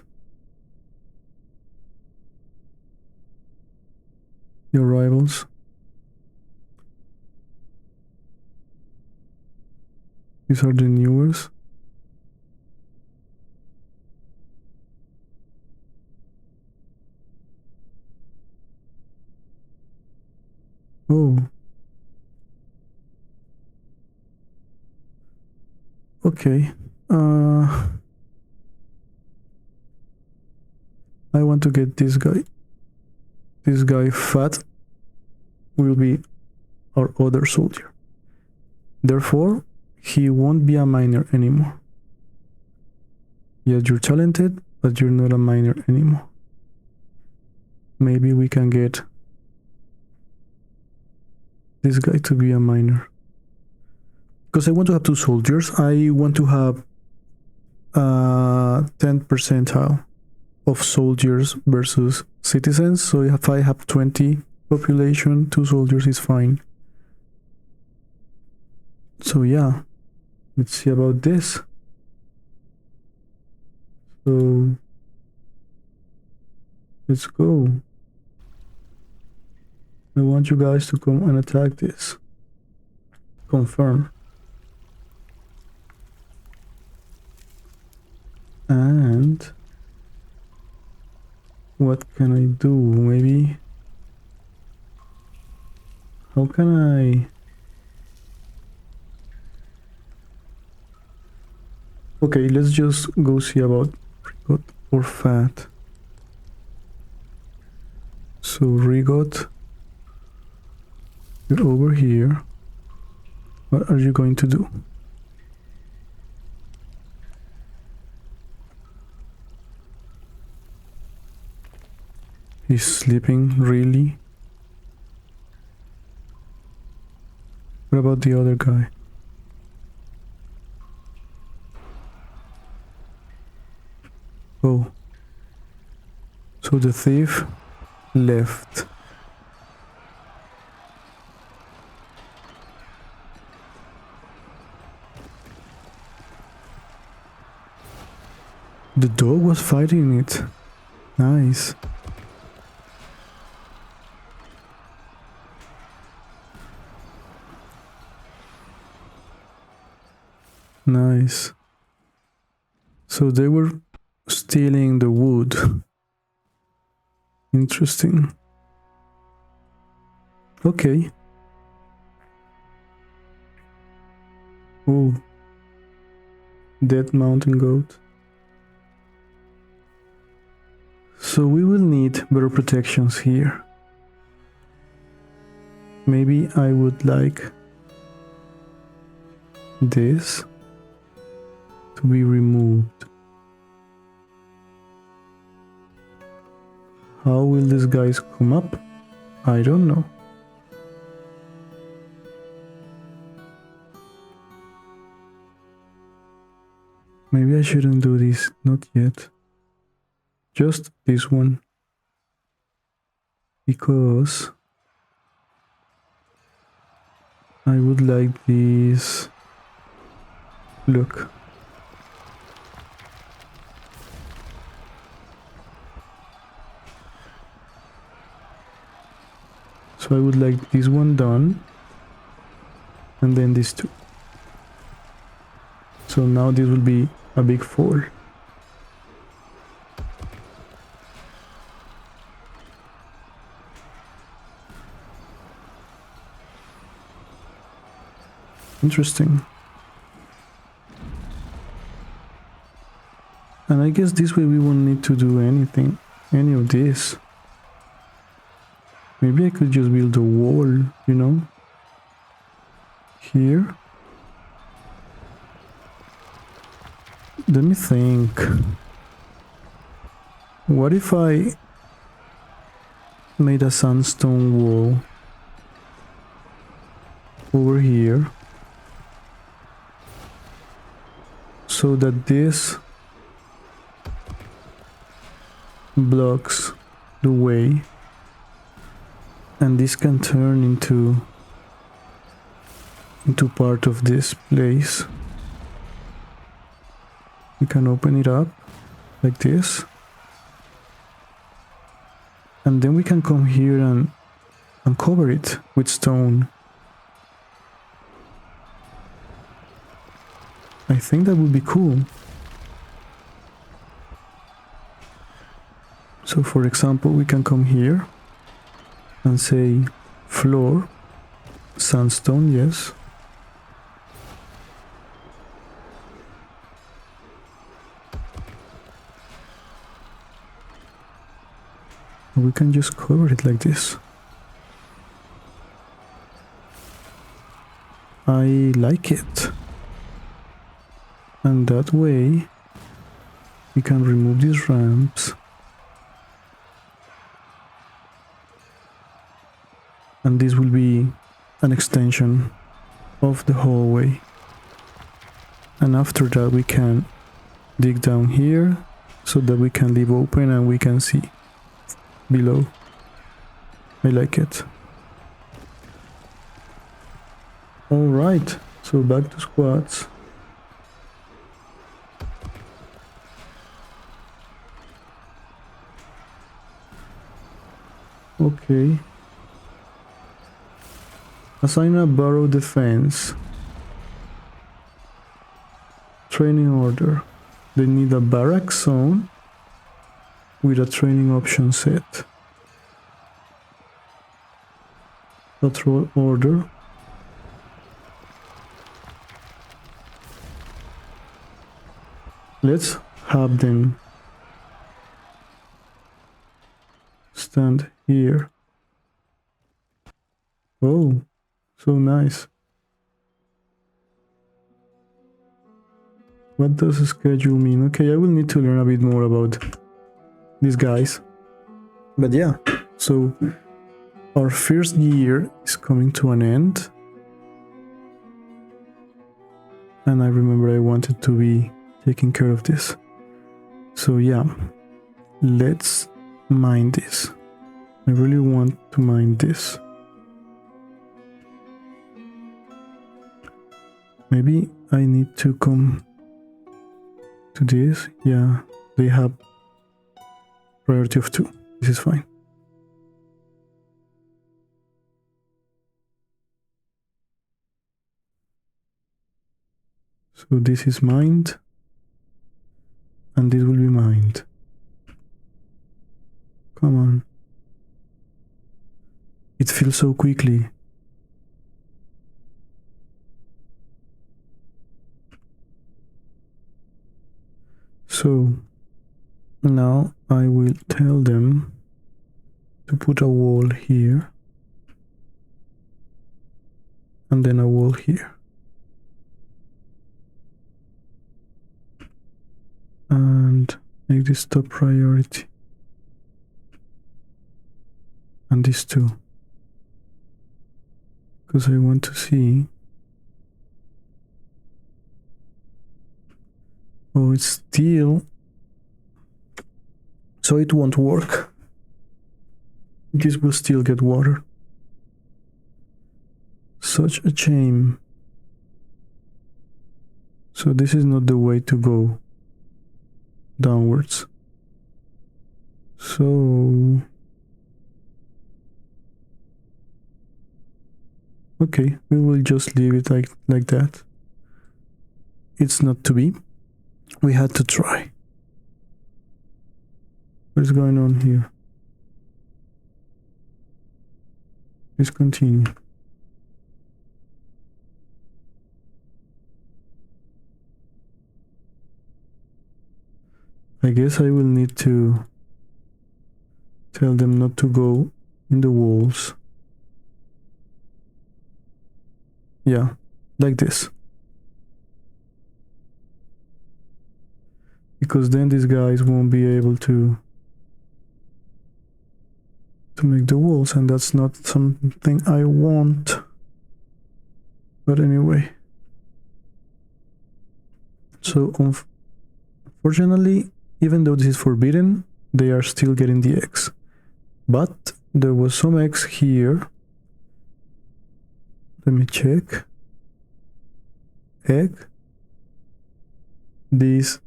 Your rivals. These are the newest. Oh. Okay. I want to get this guy. This guy fat will be our other soldier. Therefore, he won't be a miner anymore. Yes, you're talented, but you're not a miner anymore. Maybe we can get this guy to be a miner. Because I want to have two soldiers. I want to have 10 percentile of soldiers versus citizens. So if I have 20 population, 2 soldiers is fine. So yeah, let's see about this. So let's go. I want you guys to come and attack this. Confirm. And what can I do? Maybe, how can I? Okay, let's just go see about Rigot or Fat. So Rigot, you're over here. What are you going to do? He's sleeping, really? What about the other guy? Oh. So the thief left. The dog was fighting it. Nice. Nice. So they were stealing the wood. Interesting. Okay. Oh. Dead mountain goat. So we will need better protections here. Maybe I would like this to be removed. How will these guys come up? I don't know. Maybe I shouldn't do this, not yet. Just this one. Because I would like this. Look. So I would like this one done. And then these two. So now this will be a big fall. Interesting. And I guess this way we won't need to do anything, any of this. Maybe I could just build a wall, you know, here. Let me think. What if I made a sandstone wall over here so that this blocks the way and this can turn into part of this place. We can open it up like this, and then we can come here and cover it with stone. I think that would be cool. So for example, we can come here and say floor, sandstone, yes. We can just cover it like this. I like it. And that way we can remove these ramps. And this will be an extension of the hallway. And after that we can dig down here so that we can leave open and we can see below. I like it. Alright, so back to squats. Okay. Assign a borough defense. Training order. They need a barrack zone with a training option set. Patrol order. Let's have them stand here. Oh, so nice. What does a schedule mean? Okay, I will need to learn a bit more about these guys. But yeah, so our first year is coming to an end. And I remember I wanted to be taking care of this. So yeah, let's mine this. I really want to mine this. Maybe I need to come to this. Yeah, they have priority of 2. This is fine. So this is mined. And this will be mined. Come on. It feels so quickly. So now I will tell them to put a wall here and then a wall here. And make this top priority. And this too. Because I want to see. Oh, it's still. So it won't work. This will still get water. Such a shame. So this is not the way to go downwards. So okay, we will just leave it like that. It's not to be. We had to try. What's going on here? Let's continue. I guess I will need to tell them not to go in the walls. Yeah, like this. Because then these guys won't be able to make the walls, and that's not something I want. But anyway. So unfortunately, even though this is forbidden, they are still getting the eggs. But there was some eggs here. Let me check. Egg. These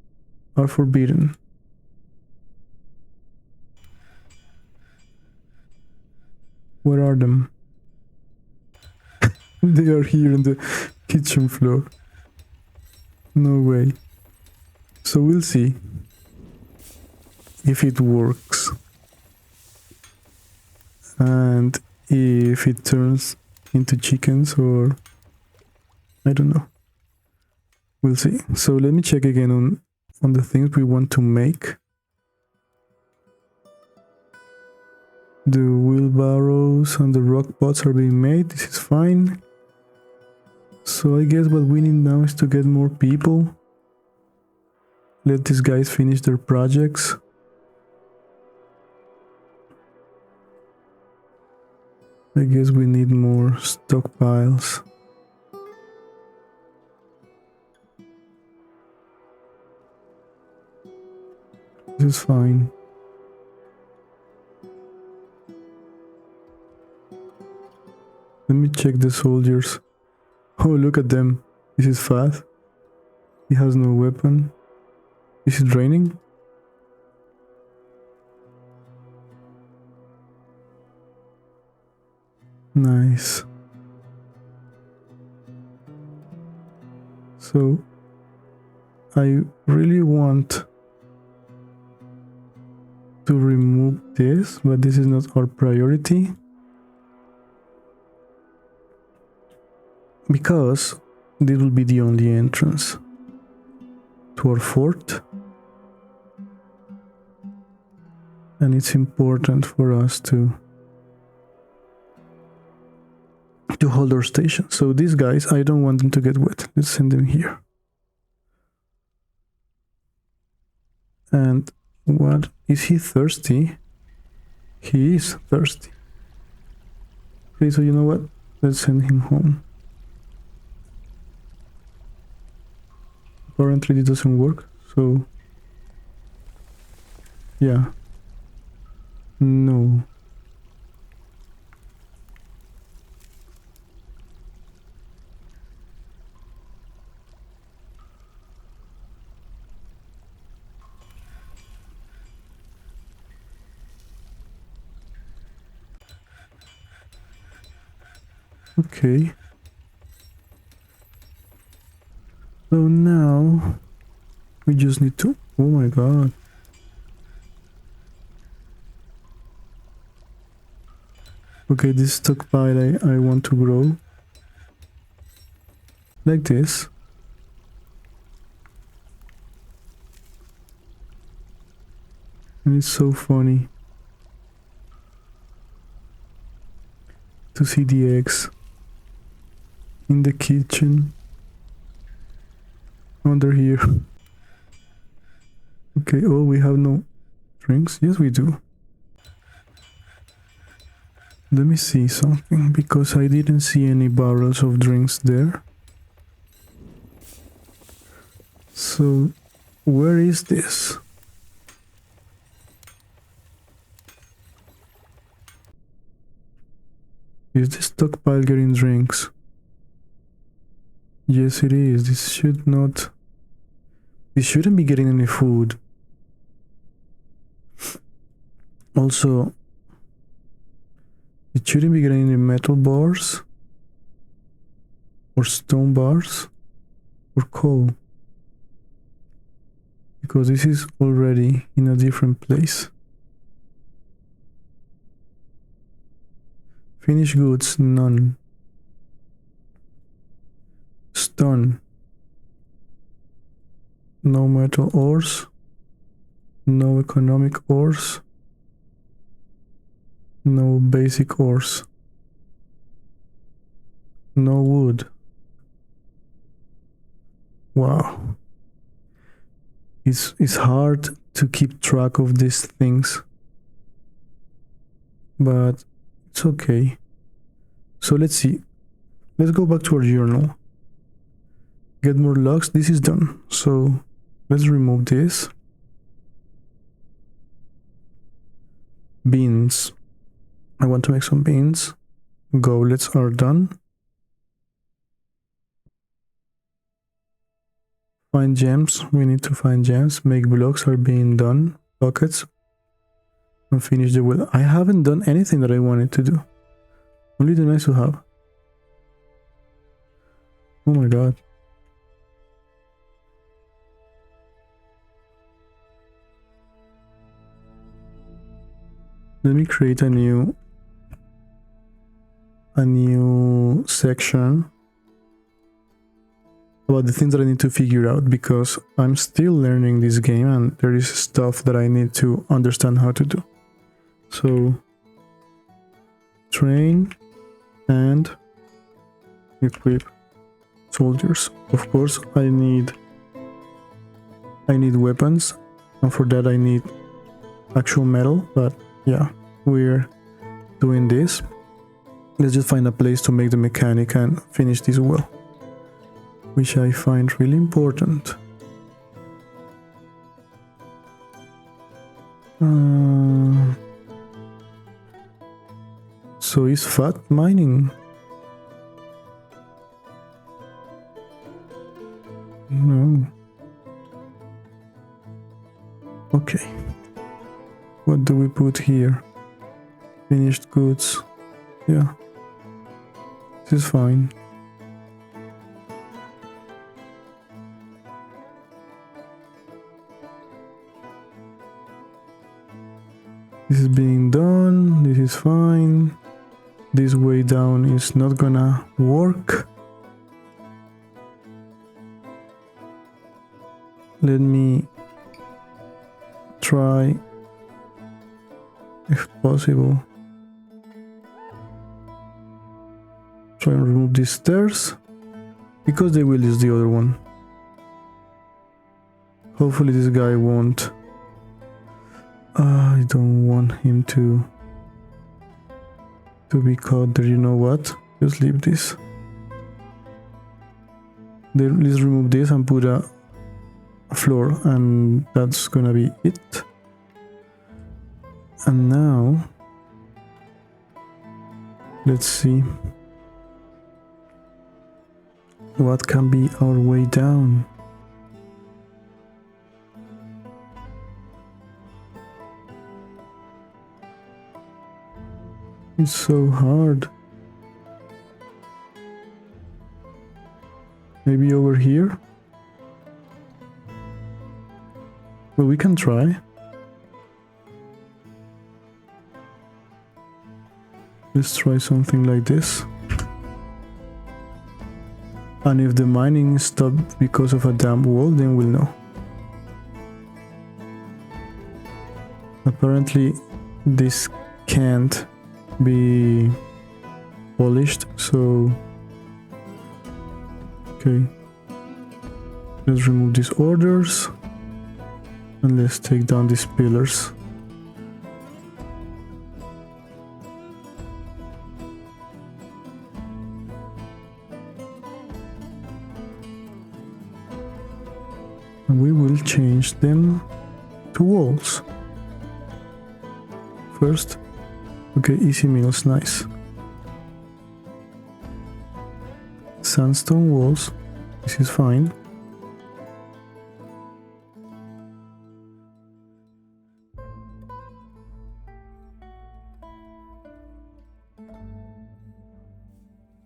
are forbidden. Where are them? They are here on the kitchen floor. No way. So we'll see if it works. And if it turns into chickens or I don't know. We'll see. So let me check again on the things we want to make. The wheelbarrows and the rock pots are being made. This is fine. So I guess what we need now is to get more people. Let these guys finish their projects. I guess we need more stockpiles. This is fine. Let me check the soldiers. Oh, look at them. This is fast. He has no weapon. Is it raining? Nice. So, I really want to remove this, but this is not our priority. Because this will be the only entrance to our fort. And it's important for us to hold our station. So these guys, I don't want them to get wet. Let's send them here. And what is he thirsty? He is thirsty. Okay, so you know what? Let's send him home. Apparently it doesn't work, so... yeah. No. Okay. So now we just need to... oh my god. Okay, this stockpile I want to grow. Like this. And it's so funny to see the eggs in the kitchen under here. Okay, oh, we have no drinks? Yes, we do. Let me see something, because I didn't see any barrels of drinks there. So, where is this? Is this stockpile getting drinks? Yes, it is. This should not... this shouldn't be getting any food. Also, it shouldn't be getting any metal bars, or stone bars, or coal. Because this is already in a different place. Finished goods, none. Stone. No metal ores. No economic ores. No basic ores. No wood. Wow. It's hard to keep track of these things. But it's okay. So let's see. Let's go back to our journal. Get more logs. This is done. So let's remove this. Beans. I want to make some beans. Goblets are done. Find gems. We need to find gems. Make blocks are being done. Buckets. And finish the well. I haven't done anything that I wanted to do. Only the nice to have. Oh my god. Let me create a new section about the things that I need to figure out, because I'm still learning this game and there is stuff that I need to understand how to do. So train and equip soldiers. Of course I need weapons, and for that I need actual metal, but yeah, we're doing this. Let's just find a place to make the mechanic and finish this well, which I find really important. So is fat mining? No. Okay. What do we put here? Finished goods. Yeah. This is fine. This is being done. This is fine. This way down is not gonna work. Let me try, if possible, try and remove these stairs, because they will use the other one. Hopefully this guy won't. I don't want him to to be caught there. You know what? Just leave this. Then let's remove this and put a floor, and that's gonna be it. And now let's see what can be our way down. It's so hard. Maybe over here? Well, we can try. Let's try something like this. And if the mining stopped because of a damp wall, then we'll know. Apparently, this can't be polished, so okay, let's remove these orders and let's take down these pillars. And we will change them to walls first. Okay, easy meals, nice. Sandstone walls, this is fine.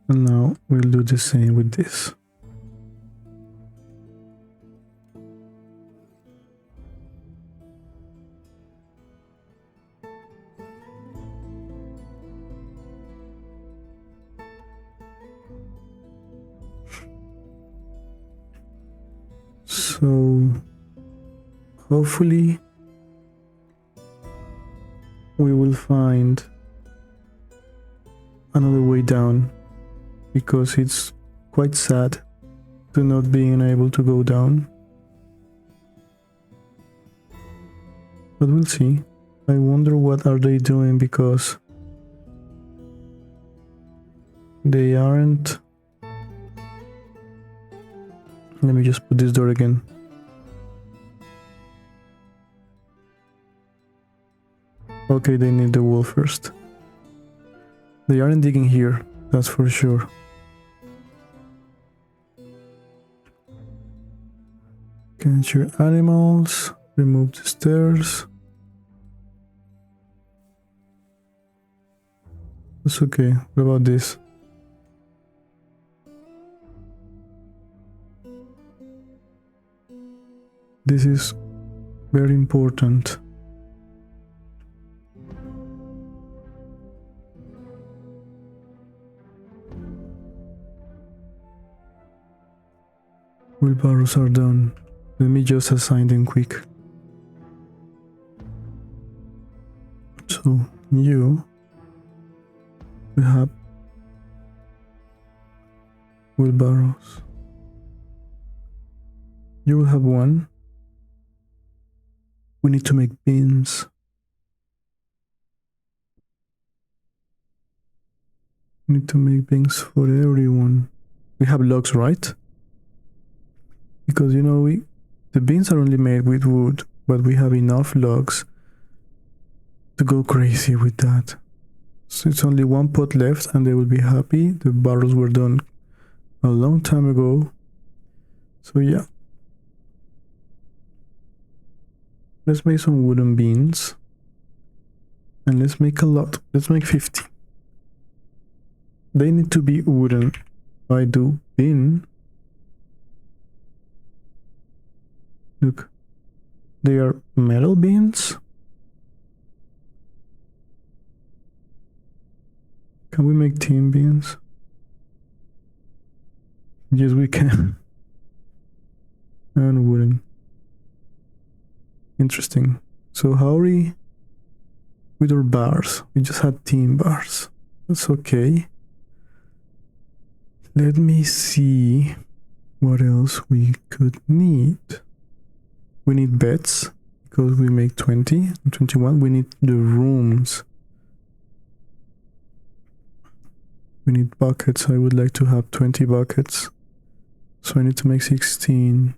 And now we'll do the same with this. So hopefully we will find another way down, because it's quite sad to not being able to go down. But we'll see. I wonder what are they doing, because they aren't. Let me just put this door again. Okay, they need the wall first. They aren't digging here, that's for sure. Catch your animals, remove the stairs. That's okay. What about this? This is very important. Wheelbarrows are done. Let me just assign them quick. So you will have wheelbarrows. You will have one. We need to make bins. We need to make bins for everyone. We have logs, right? Because you know, the bins are only made with wood, but we have enough logs to go crazy with that. So it's only one pot left and they will be happy. The barrels were done a long time ago. So yeah. Let's make some wooden beans. And let's make a lot. Let's make 50. They need to be wooden. If I do bin. Look. They are metal beans. Can we make tin beans? Yes, we can. And wooden. Interesting. So how are we with our bars? We just had tin bars. That's okay. Let me see what else we could need. We need beds because we make 20 and 21. We need the rooms. We need buckets. I would like to have 20 buckets. So I need to make 16.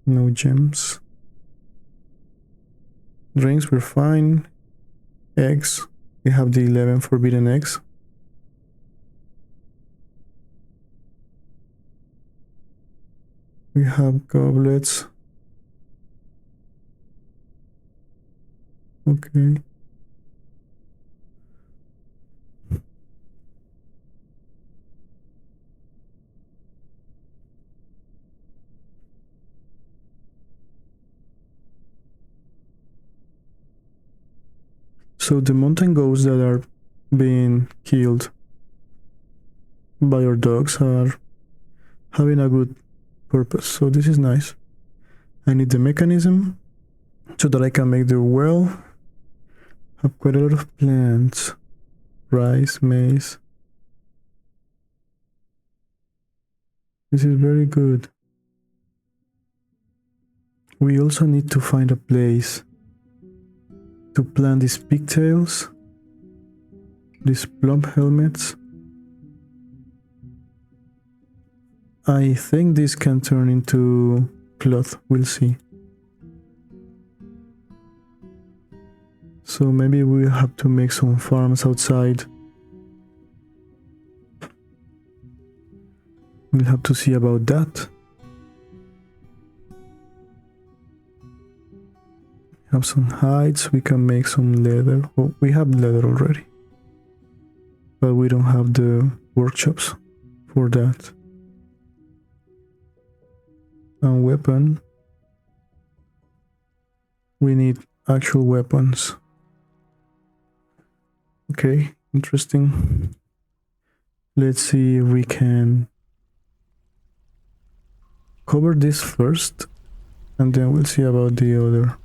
No gems. Drinks were fine. Eggs. We have the 11 forbidden eggs. We have goblets. Okay. So the mountain goats that are being killed by our dogs are having a good purpose. So this is nice. I need the mechanism so that I can make the well. Have quite a lot of plants. Rice, maize. This is very good. We also need to find a place to plant these pigtails, these plump helmets. I think this can turn into cloth, we'll see. So maybe we'll have to make some farms outside. We'll have to see about that. Have some hides, we can make some leather. Oh, we have leather already. But we don't have the workshops for that. And weapon. We need actual weapons. Okay, interesting. Let's see if we can cover this first, and then we'll see about the other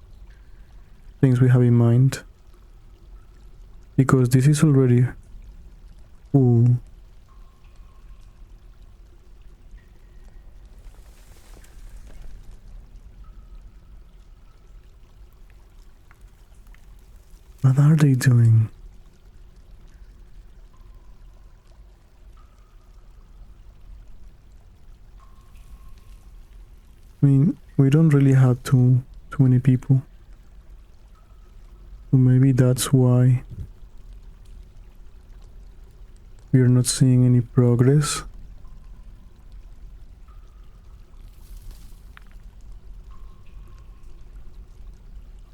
things we have in mind. Because this is already... Ooh. What are they doing? I mean, we don't really have too many people. So maybe that's why we are not seeing any progress.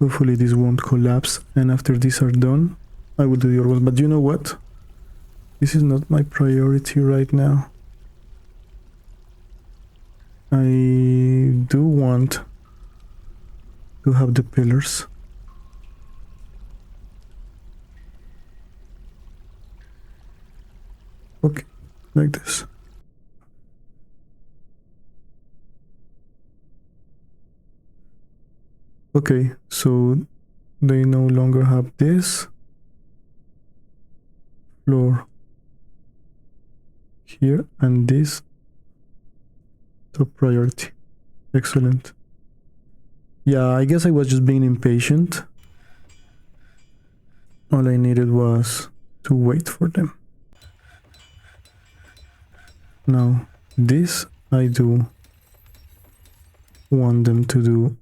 Hopefully this won't collapse, and after these are done, I will do the other ones. But you know what? This is not my priority right now. I do want to have the pillars. Okay, like this. Okay, so they no longer have this floor here, and this top priority. Excellent. Yeah, I guess I was just being impatient. All I needed was to wait for them. Now, this I do want them to do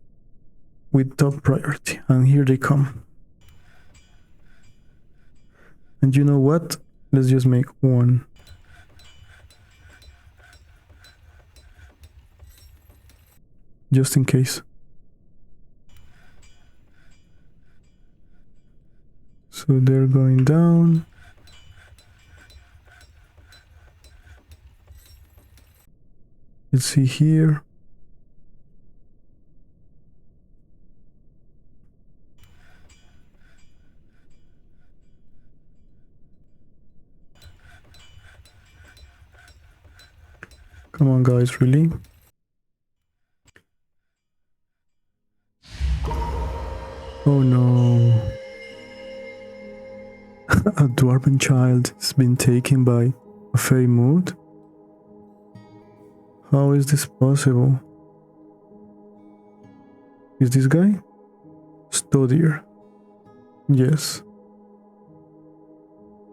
with top priority, and here they come. And you know what? Let's just make one. Just in case. So they're going down. Let's see here. Come on, guys, really? Oh no. A dwarven child has been taken by a fey mood? How is this possible? Is this guy? Stodier. Yes.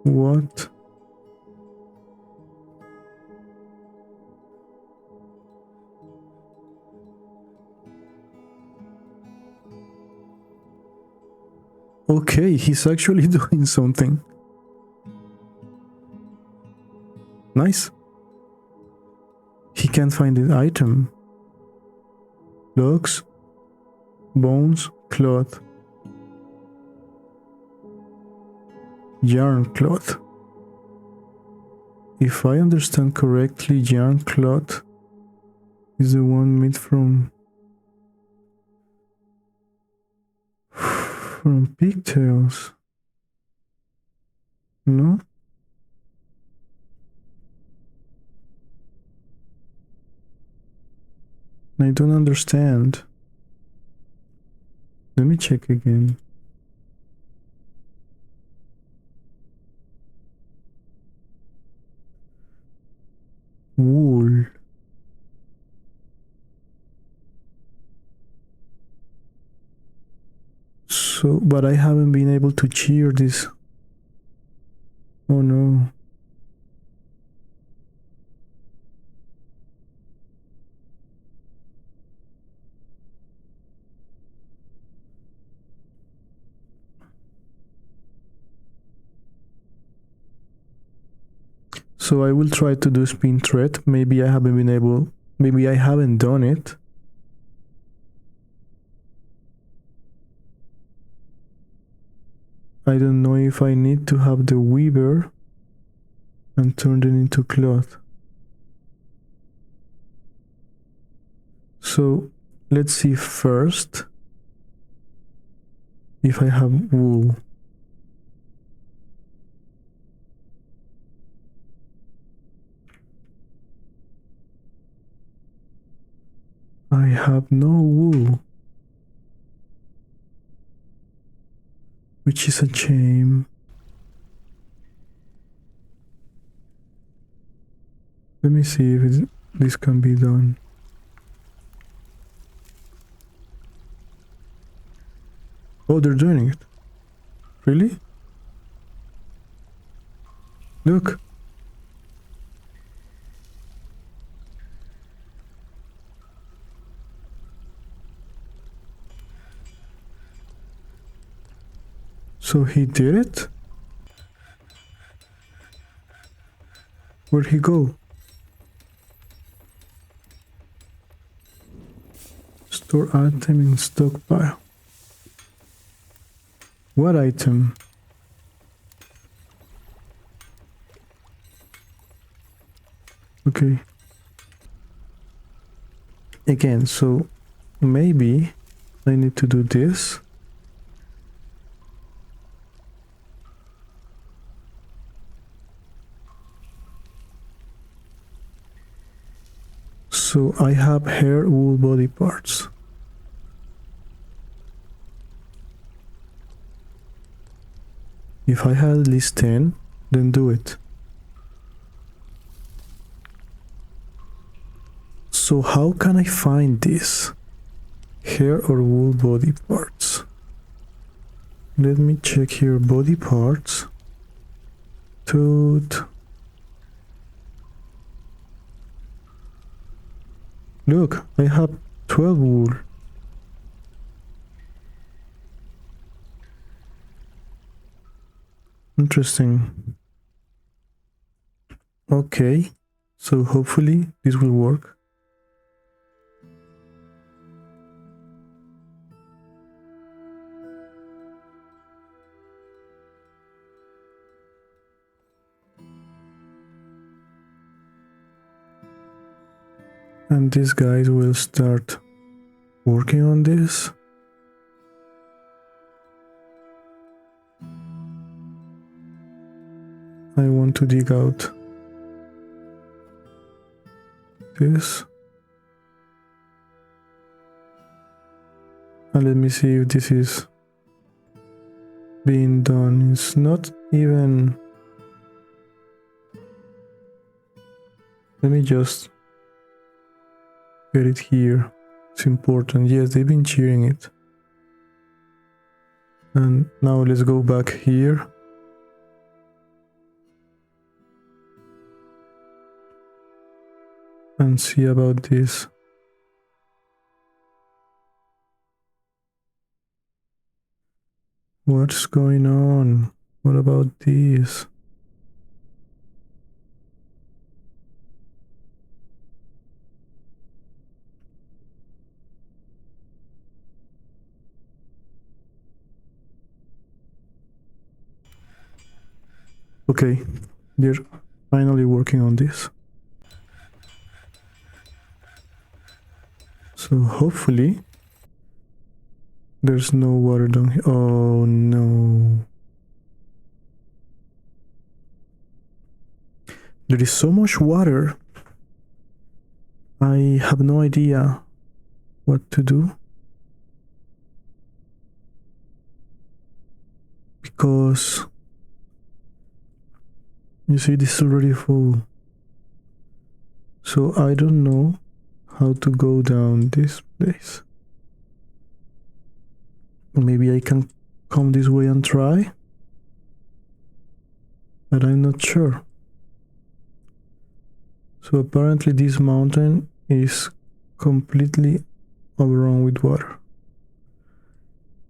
What? Okay, he's actually doing something. Nice. He can't find the item. Logs, bones, cloth. Yarn cloth. If I understand correctly, yarn cloth is the one made from pigtails. No? I don't understand. Let me check again. Wool. So, but I haven't been able to cheer this. Oh no. So I will try to do spin thread. Maybe I haven't been able, maybe I haven't done it. I don't know if I need to have the weaver and turn it into cloth. So let's see first if I have wool. I have no wool, which is a shame. Let me see if this can be done. Oh, they're doing it. Really? Look. So he did it? Where'd he go? Store item in stockpile. What item? Okay. Again, so maybe I need to do this. So I have hair, wool, body parts. If I had at least 10, then do it. So how can I find this? Hair or wool body parts? Let me check here. Body parts. Tooth. Look, I have 12 wool. Interesting. Okay, so hopefully this will work. And these guys will start working on this. I want to dig out this. And let me see if this is being done. It's not even... Let me just get it here. It's important. Yes, they've been cheering it. And now let's go back here. And see about this. What's going on? What about this? Okay, they're finally working on this. So hopefully there's no water down here. Oh no. There is so much water. I have no idea what to do. Because you see, this is already full. So I don't know how to go down this place. Maybe I can come this way and try, but I'm not sure. So apparently this mountain is completely overrun with water.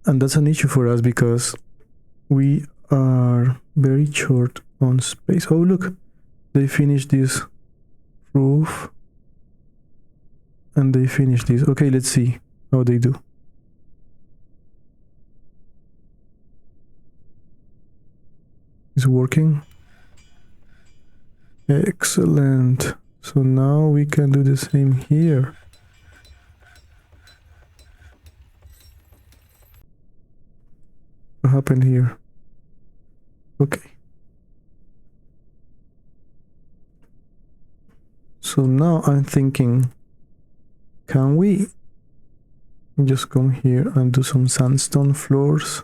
And that's an issue for us because we are very short on space. Oh look, they finished this roof and they finished this. Okay, let's see how they do. It's working. Excellent. So now we can do the same here. What happened here? Okay. So now I'm thinking, can we just come here and do some sandstone floors?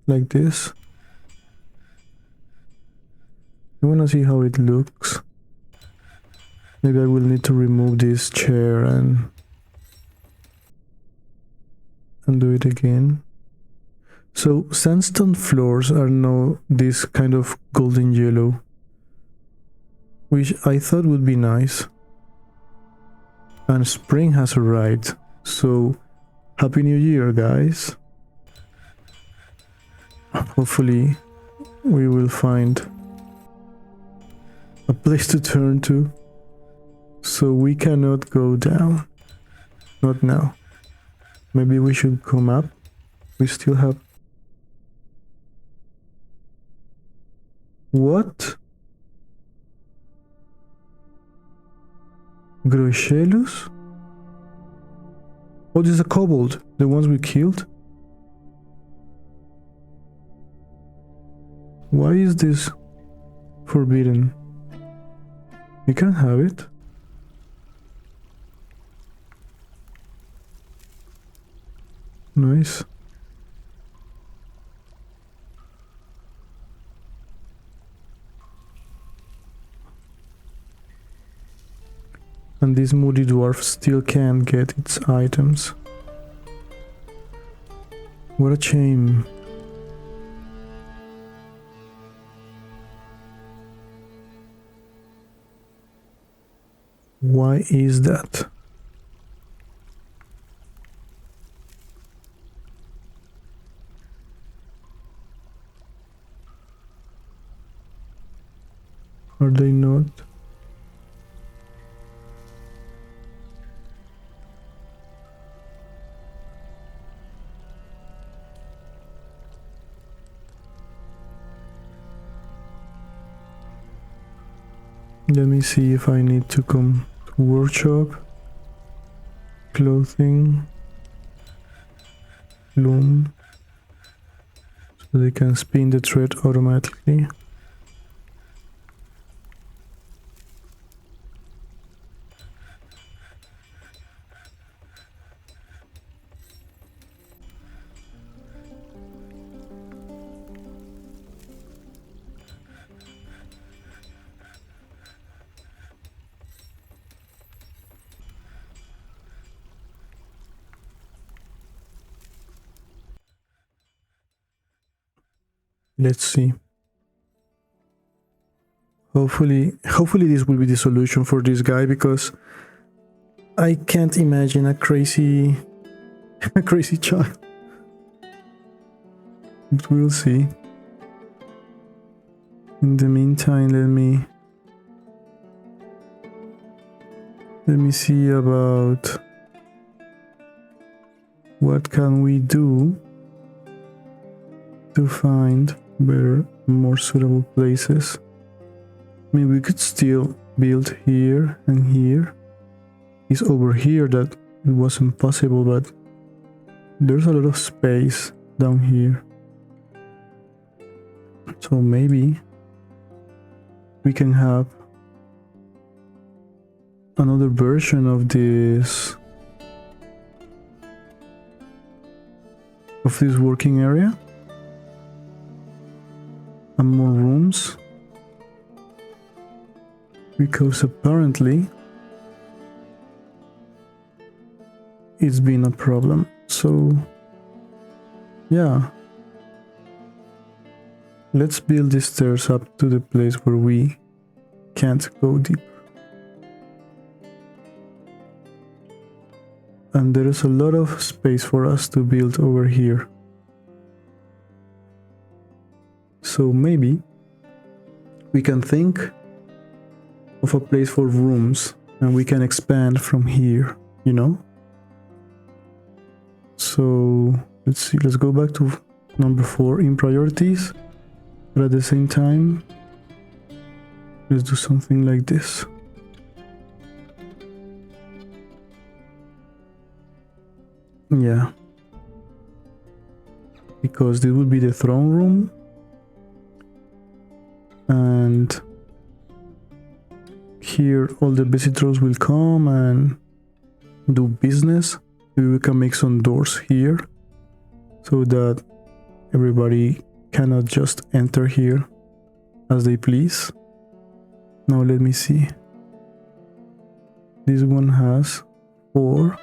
Like this. I want to see how it looks. Maybe I will need to remove this chair and do it again. So sandstone floors are now this kind of golden yellow, which I thought would be nice. And spring has arrived, so Happy New Year, guys. Hopefully we will find a place to turn to. So we cannot go down. Not now. Maybe we should come up. We still have... What? Groshelus? Oh, this is a kobold. The ones we killed? Why is this forbidden? We can't have it. Nice. And this moody dwarf still can't get its items. What a shame. Why is that? Are they not? Let me see if I need to come to workshop, clothing, loom, so they can spin the thread automatically. Let's see. Hopefully this will be the solution for this guy, because I can't imagine a crazy child. But we'll see. In the meantime, let me see about what can we do to find better, more suitable places. I mean, we could still build here and here. It's over here that it wasn't possible, but there's a lot of space down here. So maybe we can have another version of this working area, and more rooms, because apparently it's been a problem. So yeah, let's build these stairs up to the place where we can't go deep. And there is a lot of space for us to build over here. So maybe we can think of a place for rooms, and we can expand from here, you know? So let's see, let's go back to number 4 in priorities, but at the same time, let's do something like this. Yeah, because this will be the throne room, and here all the visitors will come and do business. Maybe we can make some doors here so that everybody cannot just enter here as they please. Now let me see. This one has 4.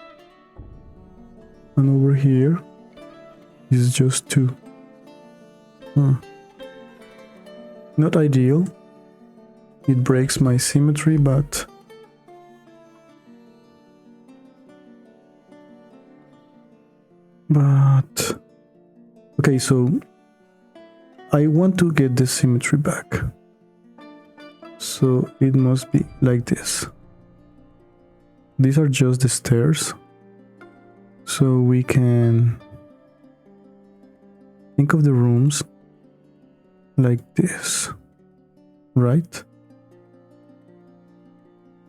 And over here is just 2. Not ideal. It breaks my symmetry, but okay, so I want to get the symmetry back. So it must be like this. These are just the stairs. So we can think of the rooms like this, right?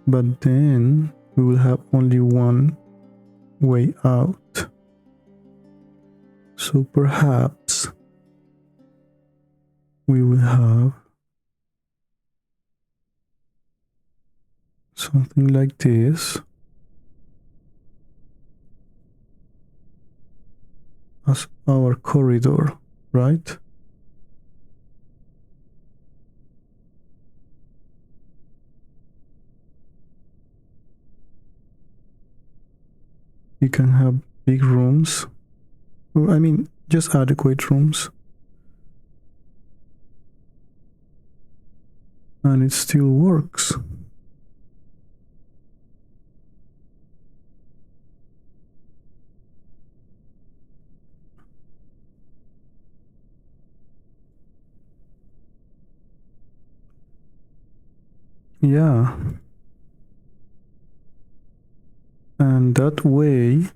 But then we will have only one way out. So perhaps we will have something like this as our corridor, right? You can have big rooms, or I mean just adequate rooms, and it still works. Yeah, and that way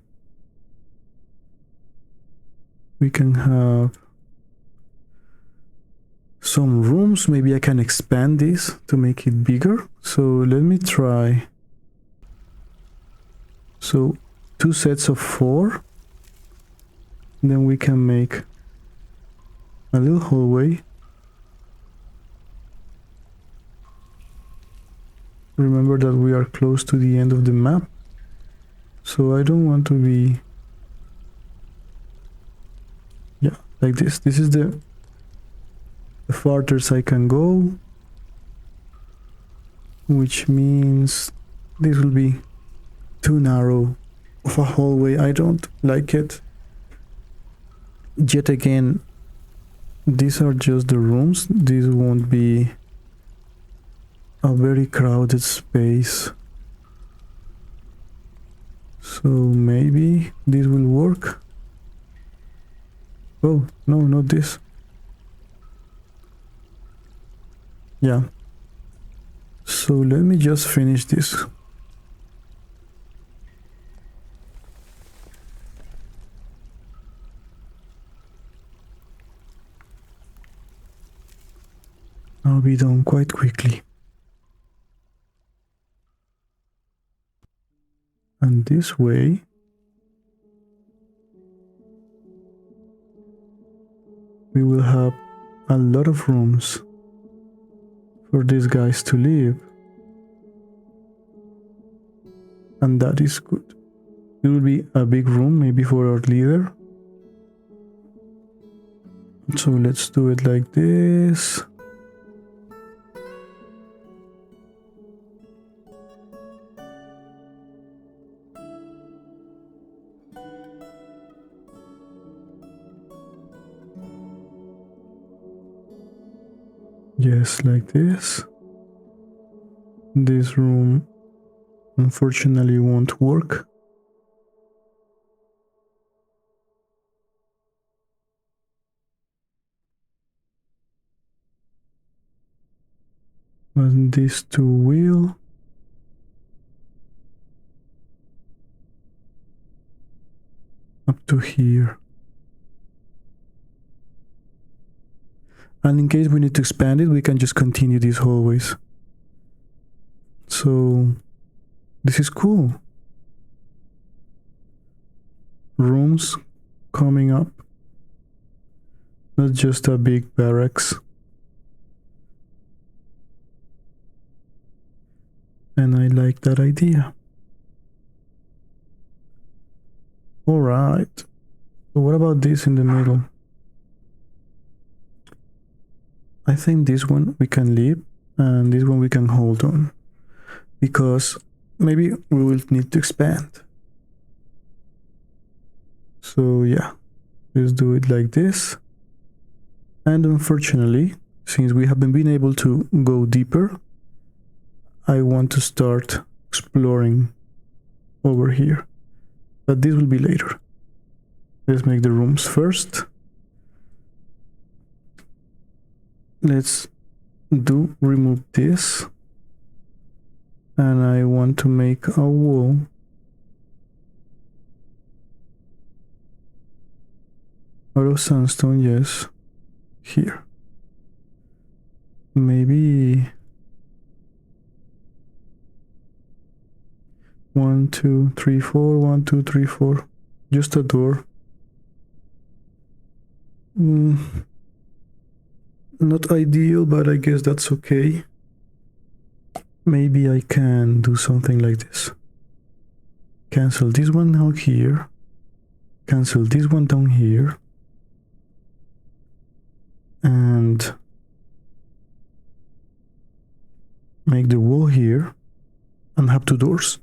we can have some rooms. Maybe I can expand this to make it bigger. So let me try. So 2 sets of 4. Then we can make a little hallway. Remember that we are close to the end of the map, so I don't want to be, yeah, like this. This is the farthest I can go, which means this will be too narrow of a hallway. I don't like it. Yet again, these are just the rooms. This won't be a very crowded space. So maybe this will work. Oh, no, not this. Yeah. So let me just finish this. I'll be done quite quickly. And this way, we will have a lot of rooms for these guys to live. And that is good. It will be a big room, maybe for our leader. So let's do it like this. Yes, like this. This room unfortunately won't work. But these two will. Up to here. And in case we need to expand it, we can just continue these hallways. So this is cool. Rooms coming up. Not just a big barracks. And I like that idea. Alright. So what about this in the middle? I think this one we can leave and this one we can hold on. Because maybe we will need to expand. So yeah, let's do it like this. And unfortunately, since we haven't been able to go deeper, I want to start exploring over here. But this will be later. Let's make the rooms first. Let's remove this. And I want to make a wall. Out of sandstone, yes. Here. Maybe 1, 2, 3, 4. 1, 2, 3, 4. Just a door. Not ideal, but I guess that's okay. Maybe I can do something like this. Cancel this one out here. Cancel this one down here. And make the wall here and have 2 doors.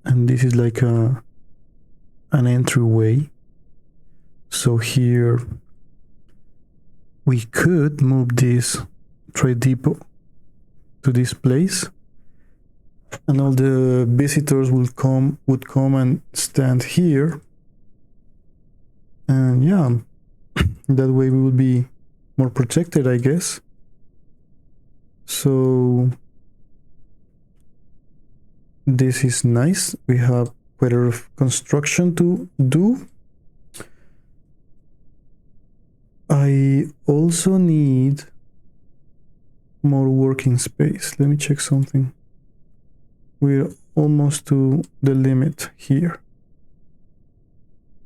And this is like an entryway. So here we could move this trade depot to this place, and all the visitors would come and stand here, and yeah, that way we would be more protected, I guess. So this is nice. We have quite a lot of construction to do. I also need more working space. Let me check something. We're almost to the limit here.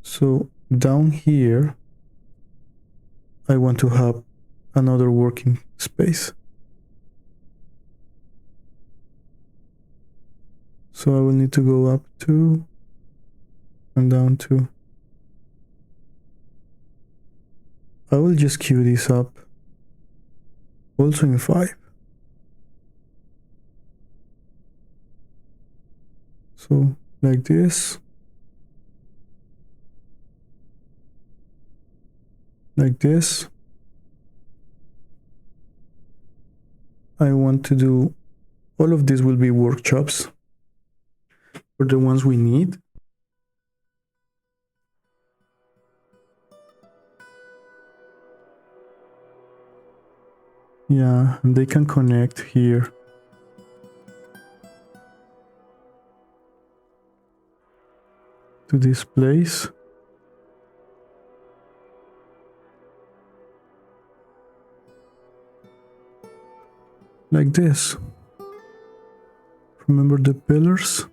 So down here, I want to have another working space. So I will need to go up 2 and down 2. I will just queue this up also in 5. So like this. like this. I want to do all of this will be workshops for the ones we need. Yeah, and they can connect here. To this place. Like this. Remember the pillars?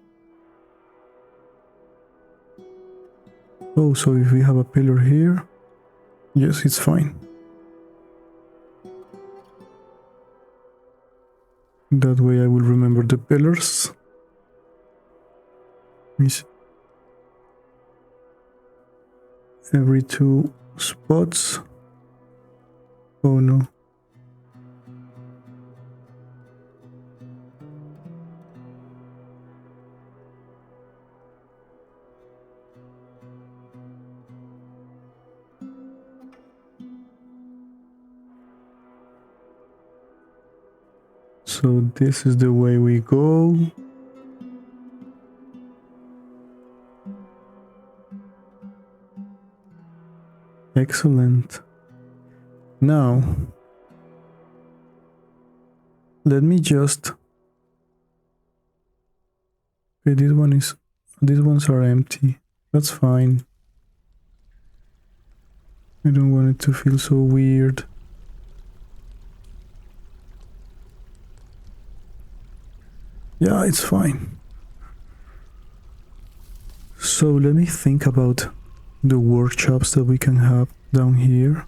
Oh, so if we have a pillar here, yes, it's fine. That way I will remember the pillars. Every 2 spots. Oh no. So this is the way we go. Excellent. Now, let me just... Okay, these ones are empty. That's fine. I don't want it to feel so weird. Yeah, it's fine. So let me think about the workshops that we can have down here.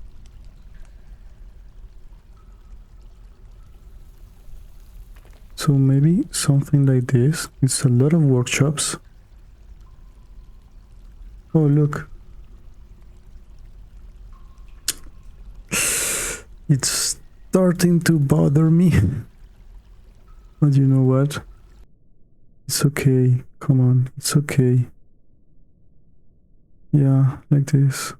So maybe something like this. It's a lot of workshops. Oh, look. It's starting to bother me. But you know what? It's okay. Come on, it's okay. Yeah, like this.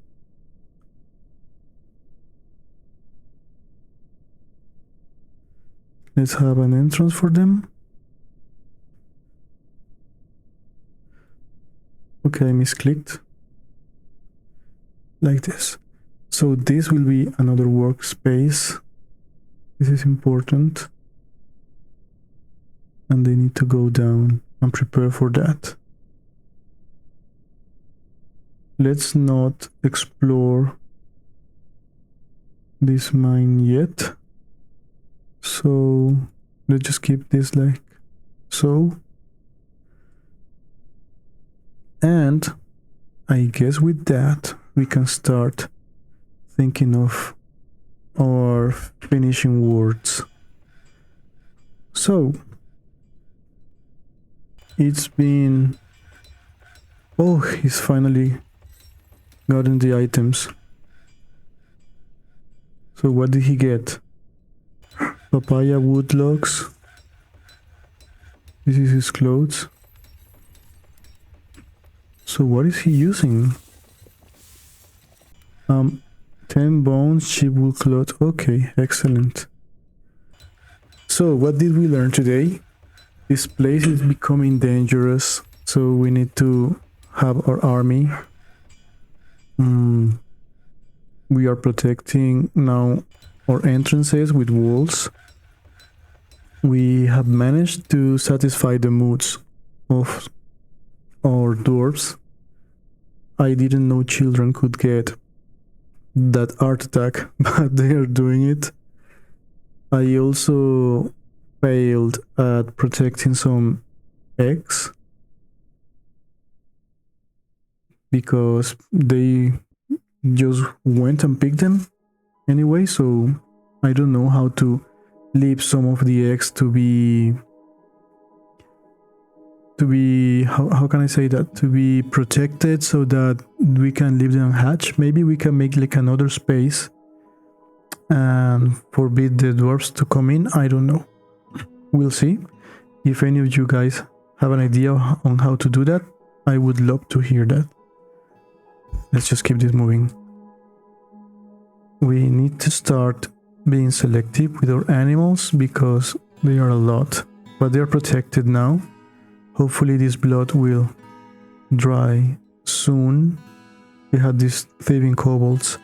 Let's have an entrance for them. Okay, I misclicked. Like this. So this will be another workspace. This is important. And they need to go down and prepare for that. Let's not explore this mine yet. So let's just keep this like so. And I guess with that we can start thinking of our finishing words. So it's been... Oh, he's finally gotten the items. So what did he get? Papaya wood logs. This is his clothes. So what is he using? 10 bones, sheep wool cloth. Okay, excellent. So what did we learn today? This place is becoming dangerous, so we need to have our army. We are protecting now our entrances with walls. We have managed to satisfy the moods of our dwarves. I didn't know children could get that art attack, but they are doing it. I also failed at protecting some eggs because they just went and picked them anyway, so I don't know how to leave some of the eggs to be how can I say that, to be protected so that we can leave them hatch. Maybe we can make like another space and forbid the dwarves to come in. I don't know, we'll see. If any of you guys have an idea on how to do that, I would love to hear that. Let's just keep this moving. we need to start being selective with our animals because they are a lot, but they are protected now. Hopefully this blood will dry soon. We had these thieving kobolds,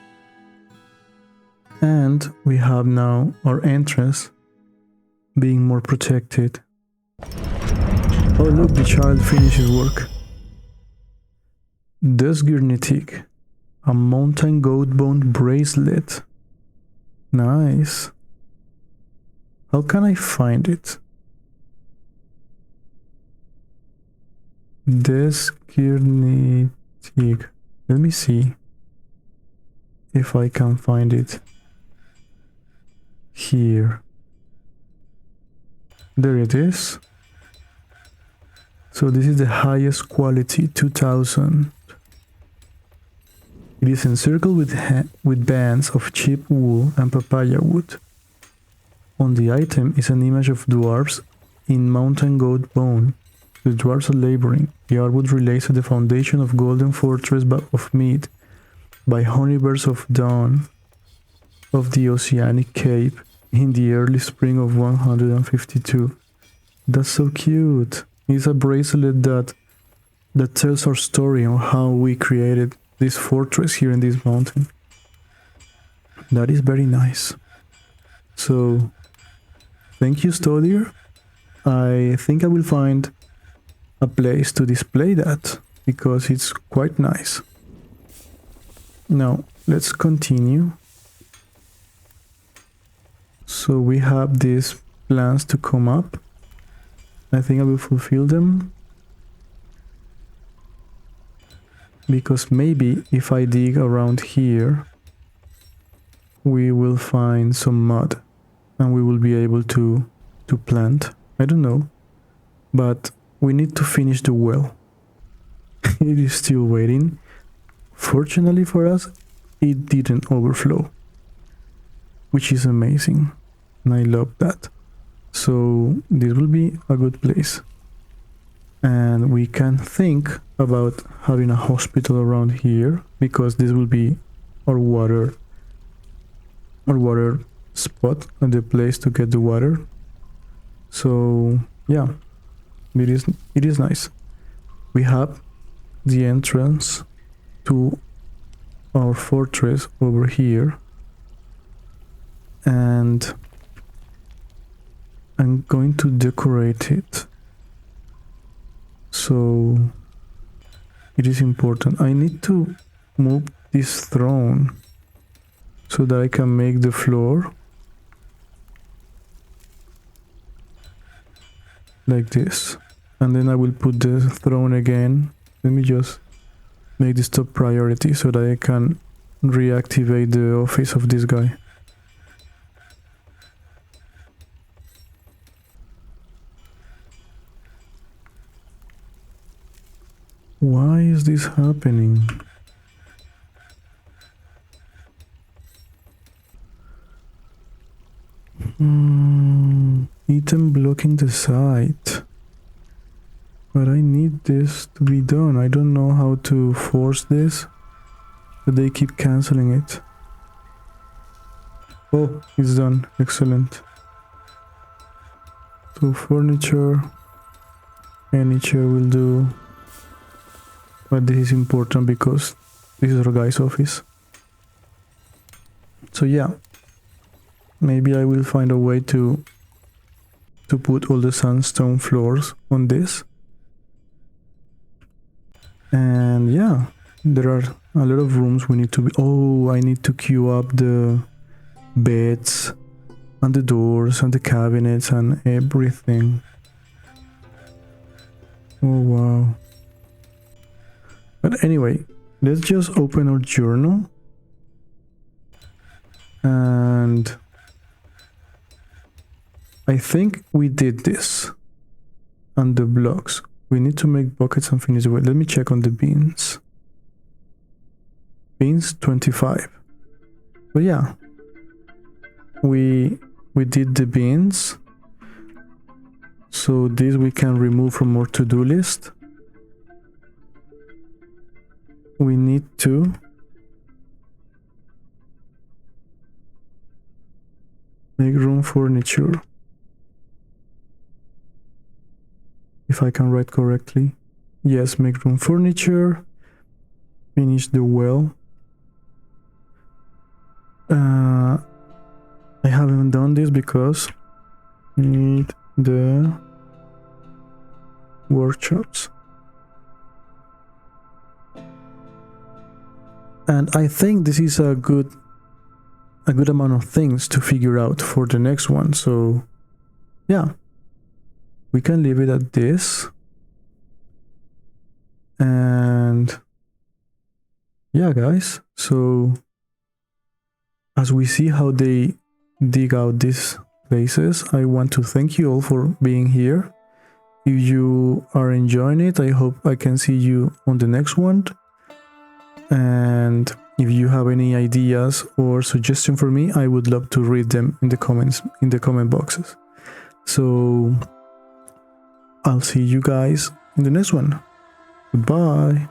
and we have now our entrance being more protected. Oh look, the child finishes work. Desgirnitic, a mountain goat bone bracelet. Nice. How can I find it? Desgirnitic. Let me see if I can find it here. There it is. So this is the highest quality, 2000. It is encircled with bands of cheap wool and papaya wood. On the item is an image of dwarves in mountain goat bone. The dwarves are laboring. The artwood relates to the foundation of Golden Fortress of MEAD by honeybirds of dawn of the Oceanic Cape in the early spring of 152. That's so cute. It's a bracelet that tells our story on how we created this fortress here in this mountain. That is very nice. So, thank you, Stodier. I think I will find a place to display that because it's quite nice. Now, let's continue. So we have these plans to come up. I think I will fulfill them. Because maybe if I dig around here, we will find some mud and we will be able to plant. I don't know, but we need to finish the well. It is still waiting. Fortunately for us, it didn't overflow, which is amazing, and I love that. So this will be a good place. And we can think about having a hospital around here because this will be our water spot and the place to get the water. So yeah, it is nice. We have the entrance to our fortress over here, and I'm going to decorate it. So it is important. I need to move this throne so that I can make the floor like this, and then I will put the throne again. Let me just make this top priority so that I can reactivate the office of this guy. Why is this happening? Item blocking the site. But I need this to be done. I don't know how to force this, but they keep canceling it. Oh, it's done. Excellent. So furniture, any chair will do. But this is important because this is our guy's office. So yeah, maybe I will find a way to put all the sandstone floors on this. And yeah, there are a lot of rooms we need to be... Oh, I need to queue up the beds and the doors and the cabinets and everything. Oh wow. But anyway, let's just open our journal. And I think we did this. And the blocks. We need to make buckets and finish the way. Let me check on the beans. Beans 25. But yeah, we did the beans. So this we can remove from our to-do list. We need to Make room furniture. If I can write correctly. Yes, make room furniture. Finish the well. I haven't done this because need the workshops. And I think this is a good amount of things to figure out for the next one. So yeah, we can leave it at this. And yeah, guys, so as we see how they dig out these places, I want to thank you all for being here. If you are enjoying it, I hope I can see you on the next one. And if you have any ideas or suggestion for me, I would love to read them in the comments, in the comment boxes. So I'll see you guys in the next one. Goodbye.